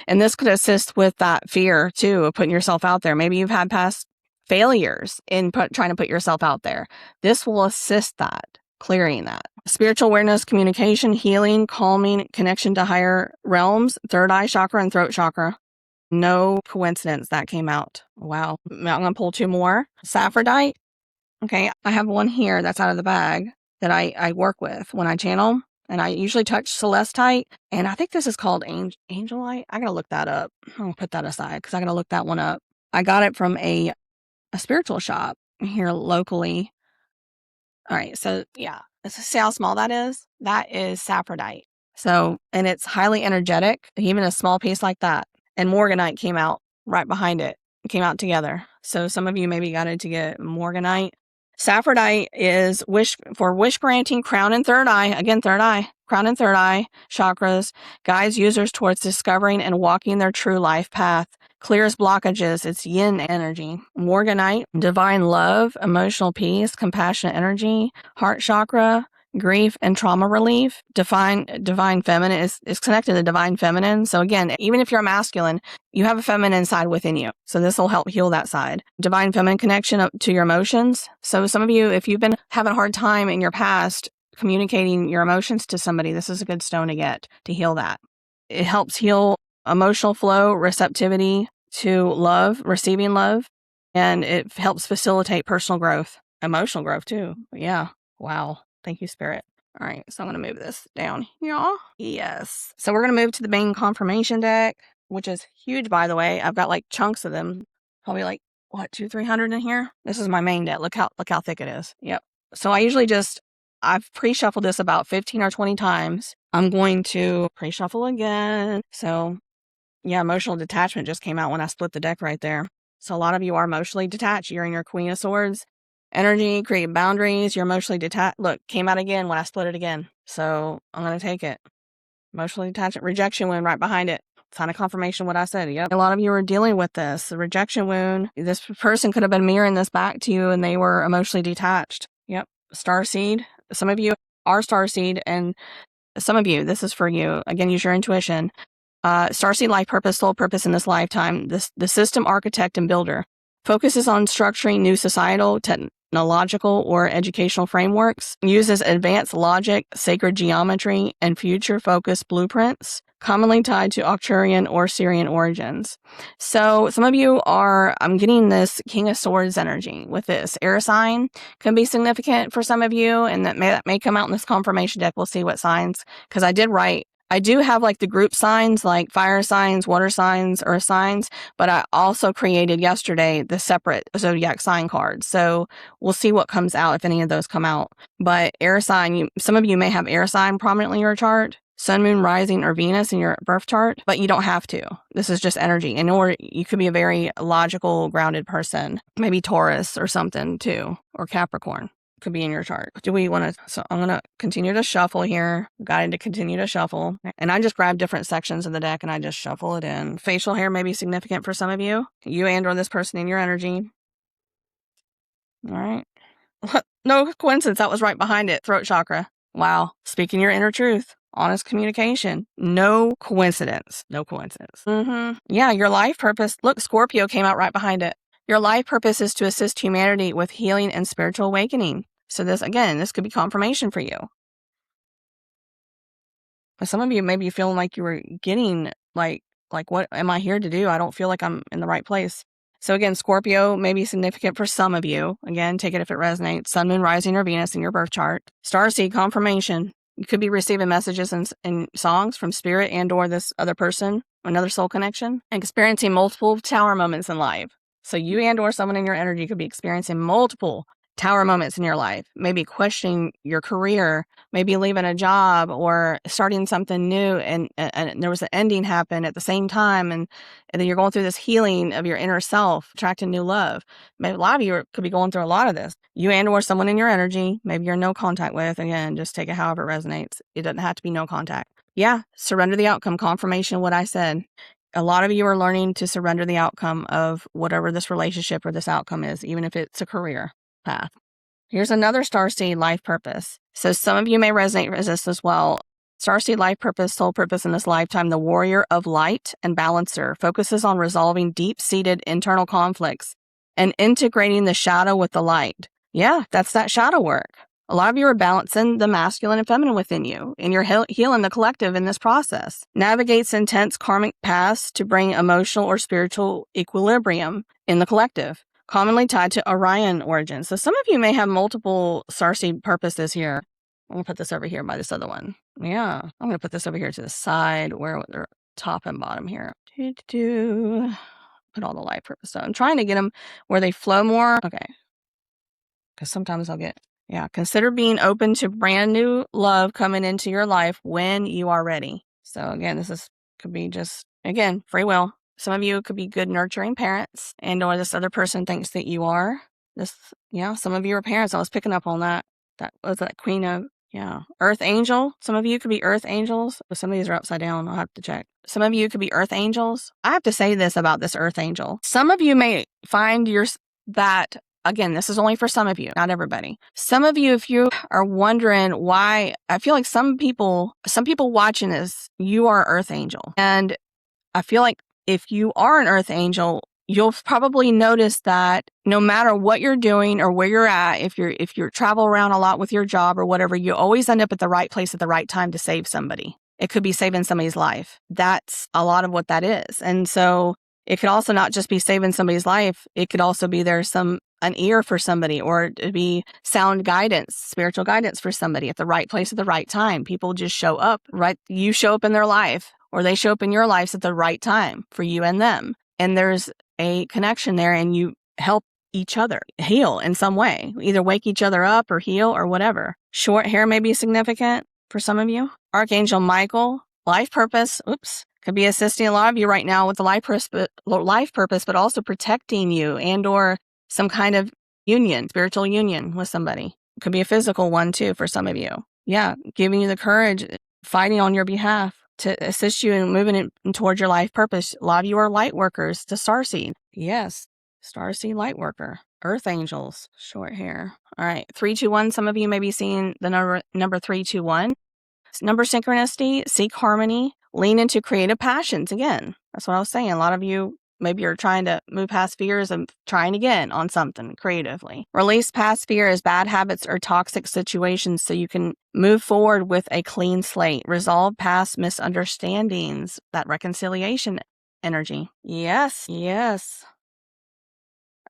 And this could assist with that fear too of putting yourself out there. Maybe you've had past failures in trying to put yourself out there. This will assist that. Clearing that. Spiritual awareness, communication, healing, calming, connection to higher realms, third eye chakra and throat chakra. No coincidence that came out. Wow. I'm going to pull 2 more. Saphrodite. Okay. I have one here that's out of the bag that I work with when I channel. And I usually touch celestite. And I think this is called angelite. I got to look that up. I'm going to put that aside because I got to look that one up. I got it from a spiritual shop here locally. All right. So yeah, See how small that is? That is saffrodite. So, and it's highly energetic, even a small piece like that. And morganite came out right behind it. It came out together. So some of you maybe got it to get morganite. Saffrodite is wish granting, crown and third eye. Again, third eye, crown and third eye chakras, guides users towards discovering and walking their true life path. Clears blockages. It's yin energy. Morganite, divine love, emotional peace, compassionate energy. Heart chakra, grief and trauma relief. Divine feminine is connected to divine feminine. So again, even if you're a masculine, you have a feminine side within you. So this will help heal that side. Divine feminine connection to your emotions. So some of you, if you've been having a hard time in your past communicating your emotions to somebody, this is a good stone to get to heal that. It helps heal emotional flow, receptivity to love, receiving love, and it helps facilitate personal growth, emotional growth too. Yeah. Wow. Thank you, Spirit. All right. So I'm going to move this down here. Yes. So we're going to move to the main confirmation deck, which is huge, by the way. I've got like chunks of them, probably like, what, 200-300 in here? This is my main deck. Look how thick it is. Yep. So I usually I've pre-shuffled this about 15 or 20 times. I'm going to pre-shuffle again. So yeah, emotional detachment just came out when I split the deck right there. So a lot of you are emotionally detached. You're in your Queen of Swords energy, create boundaries. You're emotionally detached. Look, came out again when I split it again. So I'm going to take it. Emotionally detached. Rejection wound right behind it. Sign of confirmation what I said. Yep. A lot of you are dealing with this. The rejection wound. This person could have been mirroring this back to you and they were emotionally detached. Yep. Starseed. Some of you are starseed and some of you, this is for you. Again, use your intuition. Starseed life purpose, soul purpose in this lifetime. The system architect and builder focuses on structuring new societal, technological, or educational frameworks, uses advanced logic, sacred geometry, and future-focused blueprints, commonly tied to Arcturian or Syrian origins. So some of you I'm getting this King of Swords energy with this. Air sign can be significant for some of you, and that may come out in this confirmation deck. We'll see what signs, because I do have like the group signs, like fire signs, water signs, earth signs, but I also created yesterday the separate zodiac sign cards. So we'll see what comes out if any of those come out. But air sign, some of you may have air sign prominently in your chart, sun, moon, rising, or Venus in your birth chart, but you don't have to. This is just energy. Or you could be a very logical, grounded person, maybe Taurus or something too, or Capricorn. Could be in your chart. Do we want to? So I'm going to continue to shuffle here. Guided to continue to shuffle. And I just grab different sections of the deck and I just shuffle it in. Facial hair may be significant for some of you. You and or this person in your energy. All right. No coincidence. That was right behind it. Throat chakra. Wow. Speaking your inner truth. Honest communication. No coincidence. No coincidence. Yeah, your life purpose. Look, Scorpio came out right behind it. Your life purpose is to assist humanity with healing and spiritual awakening. So this could be confirmation for you. But some of you may be feeling like you were getting like what am I here to do? I don't feel like I'm in the right place. So again, Scorpio may be significant for some of you. Again, take it if it resonates. Sun, moon, rising, or Venus in your birth chart. Starseed confirmation. You could be receiving messages and songs from spirit and or this other person, another soul connection, and experiencing multiple tower moments in life. So you and or someone in your energy could be experiencing multiple tower moments in your life, maybe questioning your career, maybe leaving a job or starting something new, and there was an ending happen at the same time, and then you're going through this healing of your inner self, attracting new love. Maybe a lot of you could be going through a lot of this. You and or someone in your energy, maybe you're in no contact with. Again, just take it however it resonates. It doesn't have to be no contact. Yeah, surrender the outcome, confirmation of what I said. A lot of you are learning to surrender the outcome of whatever this relationship or this outcome is, even if it's a career path. Here's another starseed life purpose. So some of you may resonate with this as well. Starseed life purpose, soul purpose in this lifetime, the warrior of light and balancer, focuses on resolving deep-seated internal conflicts and integrating the shadow with the light. Yeah, that's that shadow work. A lot of you are balancing the masculine and feminine within you, and you're healing the collective in this process. Navigates intense karmic paths to bring emotional or spiritual equilibrium in the collective, commonly tied to Orion origins. So some of you may have multiple starseed purposes here. I'm going to put this over here by this other one. Yeah, I'm going to put this over here to the side where they're top and bottom here. Put all the light purpose. So I'm trying to get them where they flow more. Okay. Because sometimes I'll get Yeah, consider being open to brand new love coming into your life when you are ready. So again, could be just, again, free will. Some of you could be good nurturing parents, and or this other person thinks that you are. Some of you are parents. I was picking up on that. That was that queen of, earth angel. Some of you could be earth angels. Some of these are upside down. I'll have to check. Some of you could be earth angels. I have to say this about this earth angel. Some of you may find that, again, this is only for some of you, not everybody. Some of you, if you are wondering why, I feel like some people watching this, you are earth angel. And I feel like if you are an earth angel, you'll probably notice that no matter what you're doing or where you're at, if you're travel around a lot with your job or whatever, you always end up at the right place at the right time to save somebody. It could be saving somebody's life. That's a lot of what that is. And so it could also not just be saving somebody's life. It could also be an ear for somebody, or to be sound guidance, spiritual guidance for somebody at the right place at the right time. People just show up, right? You show up in their life, or they show up in your lives at the right time for you and them. And there's a connection there, and you help each other heal in some way, either wake each other up or heal or whatever. Short hair may be significant for some of you. Archangel Michael, life purpose, could be assisting a lot of you right now with the life purpose, but also protecting you and or some kind of spiritual union with somebody. It could be a physical one too for some of you. Yeah, giving you the courage, fighting on your behalf to assist you in moving in towards your life purpose. A lot of you are light workers to starseed. Yes, starseed light worker. Earth angels, short hair. All right, 321. Some of you may be seeing the number 321. Number synchronicity, seek harmony, lean into creative passions. Again, that's what I was saying. A lot of you, maybe you're trying to move past fears and trying again on something creatively. Release past fears, bad habits, or toxic situations so you can move forward with a clean slate. Resolve past misunderstandings, that reconciliation energy. Yes.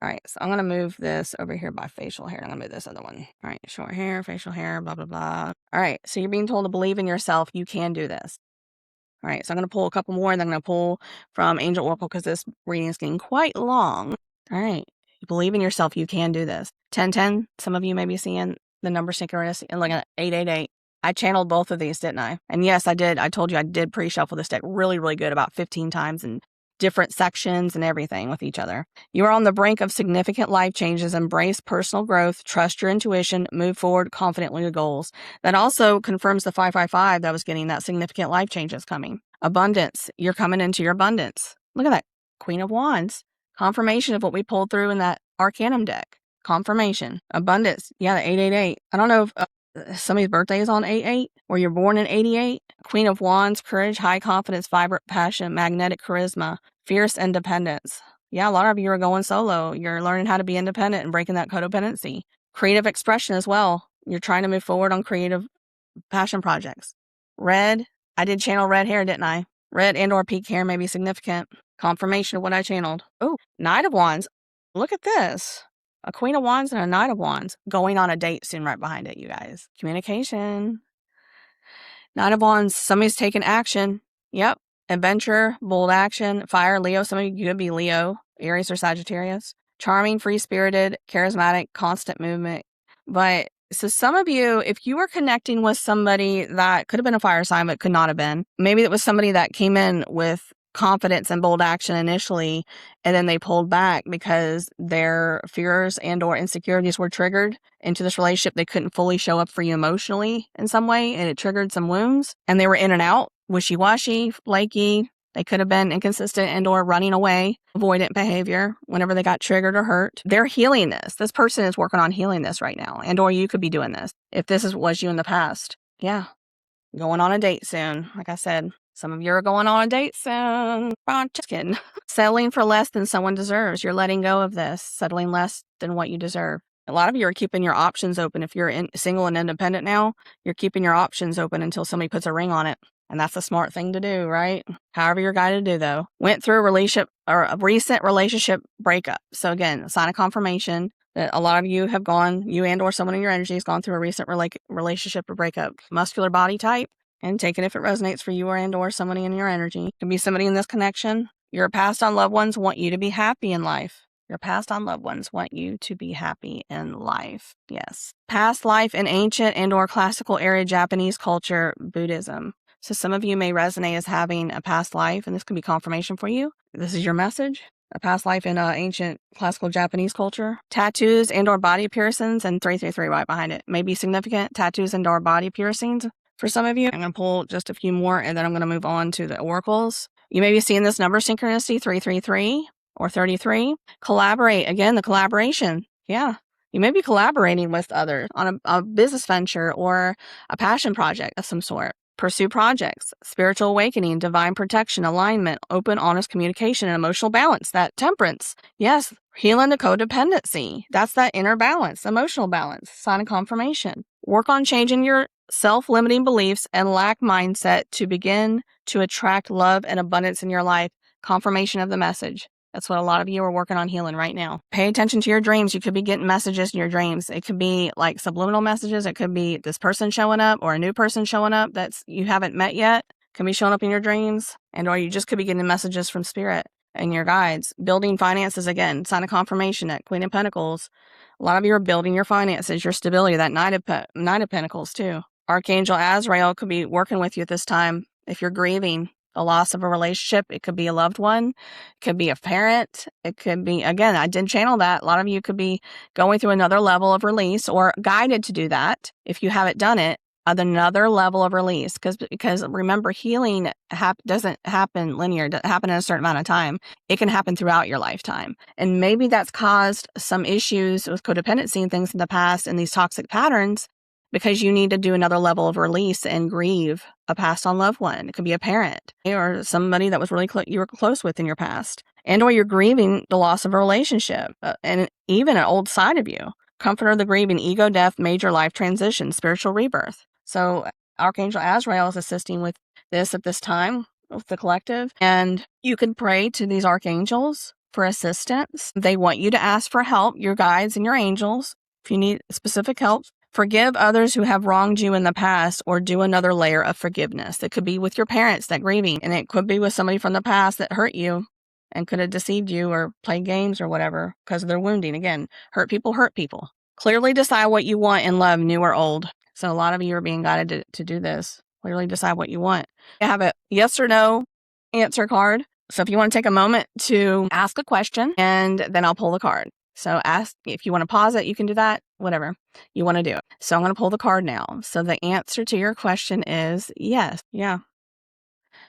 All right, so I'm going to move this over here by facial hair. I'm going to move this other one. All right, short hair, facial hair, blah, blah, blah. All right, so you're being told to believe in yourself. You can do this. All right, so I'm going to pull a couple more, and then I'm going to pull from Angel Oracle because this reading is getting quite long. All right, you believe in yourself. You can do this. 1010, some of you may be seeing the number synchronicity and looking at 888. I channeled both of these, didn't I? And yes, I did. I told you I did pre-shuffle this deck really, really good, about 15 times and different sections and everything with each other. You are on the brink of significant life changes. Embrace personal growth, trust your intuition, move forward confidently to goals. That also confirms the 555 that was getting that significant life changes coming. Abundance, you're coming into your abundance. Look at that, Queen of Wands. Confirmation of what we pulled through in that Arcanum deck. Confirmation. Abundance, yeah, the 888. I don't know if somebody's birthday is on 88, or you're born in 88. Queen of Wands, courage, high confidence, vibrant passion, magnetic charisma, fierce independence. Yeah, a lot of you are going solo. You're learning how to be independent and breaking that codependency. Creative expression as well. You're trying to move forward on creative passion projects. Red, I did channel red hair, didn't I? Red and or pink hair may be significant. Confirmation of what I channeled. Oh, Knight of Wands. Look at this. A Queen of Wands and a Knight of Wands going on a date soon right behind it, you guys. Communication. Knight of Wands, somebody's taking action. Yep. Adventure, bold action, fire, Leo. Some of you could be Leo, Aries, or Sagittarius. Charming, free-spirited, charismatic, constant movement. But so some of you, if you were connecting with somebody that could have been a fire sign, but could not have been, maybe it was somebody that came in with confidence and bold action initially, and then they pulled back because their fears and or insecurities were triggered into this relationship. They couldn't fully show up for you emotionally in some way, and it triggered some wounds, and they were in and out, wishy-washy, flaky. They could have been inconsistent and or running away, avoidant behavior whenever they got triggered or hurt. They're healing this. This person is working on healing this right now, and or you could be doing this if was you in the past. Yeah. Going on a date soon. Like I said, some of you are going on a date soon. Just kidding. Settling for less than someone deserves. You're letting go of this. Settling less than what you deserve. A lot of you are keeping your options open. If you're single and independent now, you're keeping your options open until somebody puts a ring on it. And that's a smart thing to do, right? However you're guided to do, though. Went through a recent relationship breakup. So again, a sign of confirmation that a lot of you have gone, you and or someone in your energy has gone through a recent relationship or breakup. Muscular body type, and take it if it resonates for you and or somebody in your energy. It could be somebody in this connection. Your past on loved ones want you to be happy in life. Your passed on loved ones want you to be happy in life. Yes. Past life in ancient and or classical era Japanese culture, Buddhism. So some of you may resonate as having a past life, and this can be confirmation for you. This is your message. A past life in ancient classical Japanese culture. Tattoos and or body piercings, and 333 right behind it. May be significant. Tattoos and or body piercings for some of you. I'm going to pull just a few more, and then I'm going to move on to the oracles. You may be seeing this number synchronicity, 333 or 33. Collaborate. Again, the collaboration. Yeah. You may be collaborating with others on a business venture or a passion project of some sort. Pursue projects, spiritual awakening, divine protection, alignment, open, honest communication, and emotional balance. That temperance. Yes, healing the codependency. That's that inner balance, emotional balance, sign of confirmation. Work on changing your self-limiting beliefs and lack mindset to begin to attract love and abundance in your life. Confirmation of the message. That's what a lot of you are working on healing right now. Pay attention to your dreams. You could be getting messages in your dreams. It could be like subliminal messages. It could be this person showing up or a new person showing up that's you haven't met yet. Can be showing up in your dreams. And or you just could be getting messages from spirit and your guides. Building finances again. Sign of confirmation at Queen of Pentacles. A lot of you are building your finances, your stability. That Knight of Pentacles too. Archangel Azrael could be working with you at this time. If you're grieving the loss of a relationship, it could be a loved one, it could be a parent, it could be, again, I did channel that. A lot of you could be going through another level of release or guided to do that if you haven't done it, another level of release. Because remember, healing doesn't happen linear, doesn't happen in a certain amount of time. It can happen throughout your lifetime. And maybe that's caused some issues with codependency and things in the past and these toxic patterns, because you need to do another level of release and grieve a passed on loved one. It could be a parent or somebody that was really you were close with in your past, and or you're grieving the loss of a relationship and even an old side of you. Comfort of the grieving, ego death, major life transition, spiritual rebirth. So Archangel Azrael is assisting with this at this time with the collective, and you can pray to these archangels for assistance. They want you to ask for help, your guides and your angels, if you need specific help. Forgive others who have wronged you in the past, or do another layer of forgiveness. It could be with your parents, that grieving, and it could be with somebody from the past that hurt you and could have deceived you or played games or whatever because of their wounding. Again, hurt people hurt people. Clearly decide what you want in love, new or old. So a lot of you are being guided to do this. Clearly decide what you want. You have a yes or no answer card. So if you want to take a moment to ask a question, and then I'll pull the card. So ask, if you want to pause it, you can do that, whatever you want to do. So I'm going to pull the card now. So the answer to your question is yes. Yeah.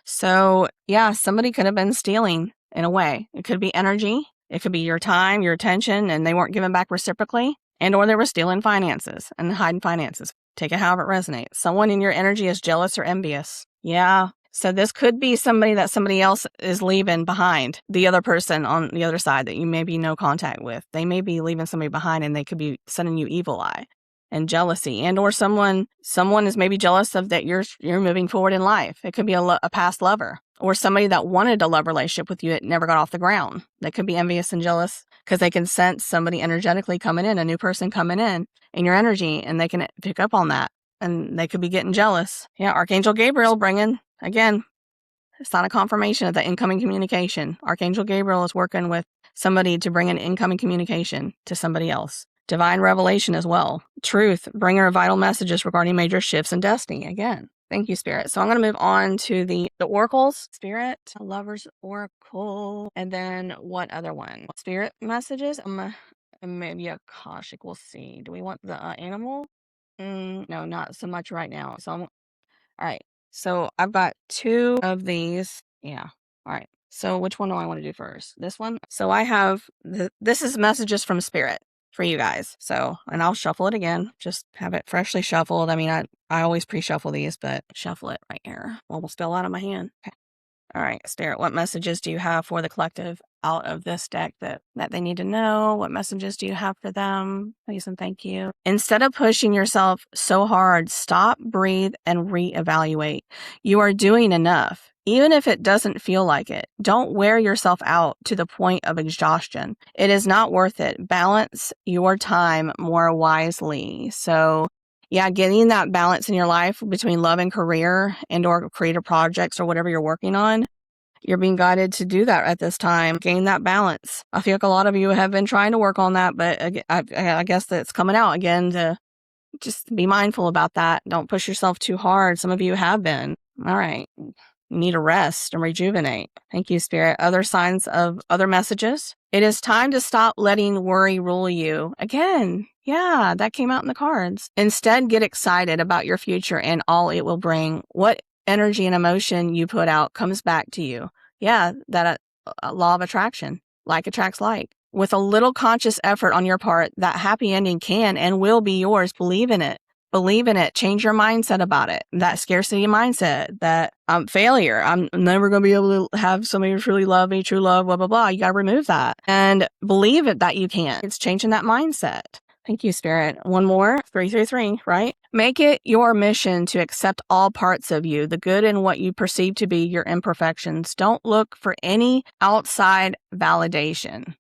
So yeah, somebody could have been stealing in a way. It could be energy. It could be your time, your attention, and they weren't given back reciprocally, and or they were stealing finances and hiding finances. Take it however it resonates. Someone in your energy is jealous or envious. Yeah. So this could be somebody that somebody else is leaving behind, the other person on the other side that you may be no contact with. They may be leaving somebody behind, and they could be sending you evil eye and jealousy, and or someone is maybe jealous of that you're moving forward in life. It could be a past lover or somebody that wanted a love relationship with you that never got off the ground. They could be envious and jealous because they can sense somebody energetically coming in, a new person coming in your energy, and they can pick up on that, and they could be getting jealous. Yeah, Archangel Gabriel bringing, again, it's not a confirmation of the incoming communication. Archangel Gabriel is working with somebody to bring an incoming communication to somebody else. Divine revelation as well. Truth, bringer of vital messages regarding major shifts in destiny. Again, thank you, Spirit. So I'm going to move on to the oracles. Spirit, Lover's Oracle, and then what other one? Spirit messages. Maybe a Akashic. We'll see. Do we want the animal? No, not so much right now. So all right. So I've got two of these. Yeah. All right. So which one do I want to do first? This one. So I have this is messages from Spirit for you guys. So, and I'll shuffle it again. Just have it freshly shuffled. I mean, I always pre-shuffle these, but shuffle it right here. Almost fell out of my hand. Okay. All right, Spirit, what messages do you have for the collective out of this deck that they need to know? What messages do you have for them? Please and thank you. Instead of pushing yourself so hard, stop, breathe, and reevaluate. You are doing enough, even if it doesn't feel like it. Don't wear yourself out to the point of exhaustion. It is not worth it. Balance your time more wisely. So yeah, getting that balance in your life between love and career and or creative projects or whatever you're working on. you're being guided to do that at this time. Gain that balance. I feel like a lot of you have been trying to work on that, but I guess that's coming out again to just be mindful about that. Don't push yourself too hard. Some of you have been. All right. You need a rest and rejuvenate. Thank you, Spirit. Other signs of other messages. It is time to stop letting worry rule you. Again, yeah, that came out in the cards. Instead, get excited about your future and all it will bring. What energy and emotion you put out comes back to you. Yeah, that law of attraction. Like attracts like. With a little conscious effort on your part, that happy ending can and will be yours. Believe in it. Believe in it. Change your mindset about it. That scarcity mindset, that failure. I'm never going to be able to have somebody who truly love me, true love, blah, blah, blah. You got to remove that and believe it that you can. It's changing that mindset. Thank you, Spirit. One more, 333, right? Make it your mission to accept all parts of you, the good and what you perceive to be your imperfections. Don't look for any outside validation.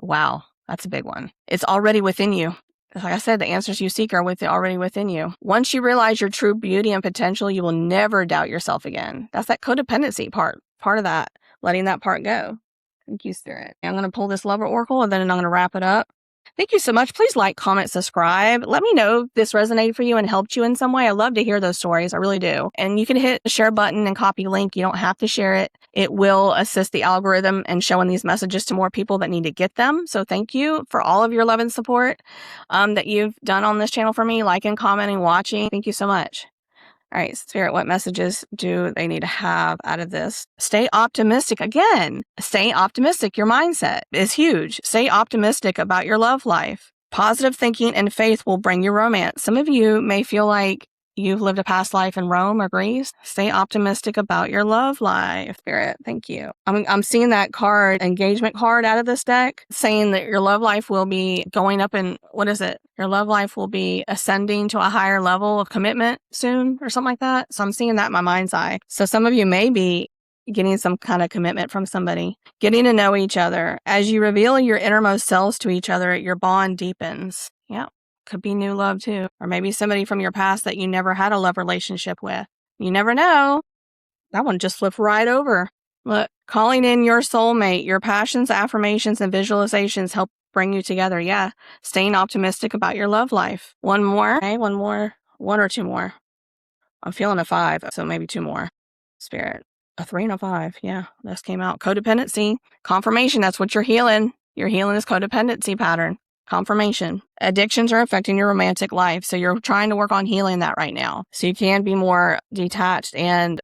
Wow, that's a big one. It's already within you. Like I said, the answers you seek are already within you. Once you realize your true beauty and potential, you will never doubt yourself again. That's that codependency part of that, letting that part go. Thank you, Spirit. I'm going to pull this Lover Oracle and then I'm going to wrap it up. Thank you so much. Please like, comment, subscribe. Let me know if this resonated for you and helped you in some way. I love to hear those stories. I really do. And you can hit the share button and copy link. You don't have to share it. It will assist the algorithm in showing these messages to more people that need to get them. So thank you for all of your love and support that you've done on this channel for me, liking, commenting, watching. Thank you so much. All right, Spirit, what messages do they need to have out of this? Stay optimistic. Again, stay optimistic. Your mindset is huge. Stay optimistic about your love life. Positive thinking and faith will bring you romance. Some of you may feel like you've lived a past life in Rome or Greece. Stay optimistic about your love life, Spirit. Thank you. I'm seeing that card, engagement card out of this deck, saying that your love life will be going up in, what is it? Your love life will be ascending to a higher level of commitment soon or something like that. So I'm seeing that in my mind's eye. So some of you may be getting some kind of commitment from somebody, getting to know each other. As you reveal your innermost selves to each other, your bond deepens. Yeah. Could be new love too. Or maybe somebody from your past that you never had a love relationship with. You never know. That one just flipped right over. Look, calling in your soulmate, your passions, affirmations, and visualizations help bring you together. Yeah. Staying optimistic about your love life. One more. Okay, one more. One or two more. I'm feeling a 5, so maybe 2 more. Spirit. A 3 and a 5. Yeah, this came out. Codependency. Confirmation. That's what you're healing. You're healing this codependency pattern. Confirmation. Addictions are affecting your romantic life. So you're trying to work on healing that right now. So you can be more detached and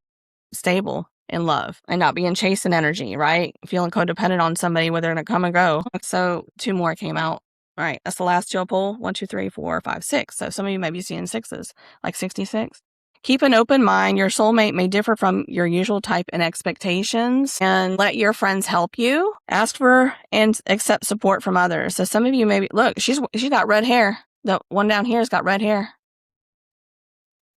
stable in love and not being chasing energy, right? Feeling codependent on somebody where they're going to come and go. So 2 more came out. All right. That's the last 2 pull. 1, 2, 3, 4, 5, 6. So some of you may be seeing 6s, like 66. Keep an open mind. Your soulmate may differ from your usual type and expectations, and let your friends help you. Ask for and accept support from others. So some of you maybe, look, she's got red hair. The one down here has got red hair.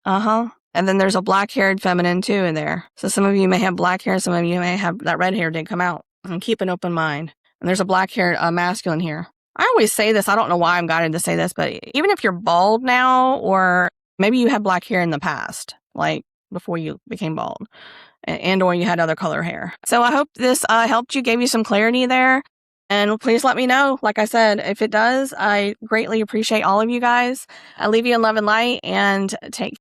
And then there's a black-haired feminine too in there. So some of you may have black hair. Some of you may have that red hair didn't come out. And keep an open mind. And there's a black-haired masculine here. I always say this. I don't know why I'm guided to say this, but even if you're bald now, or maybe you had black hair in the past, like before you became bald, and or you had other color hair. So I hope this helped you, gave you some clarity there. And please let me know. Like I said, if it does, I greatly appreciate all of you guys. I leave you in love and light, and take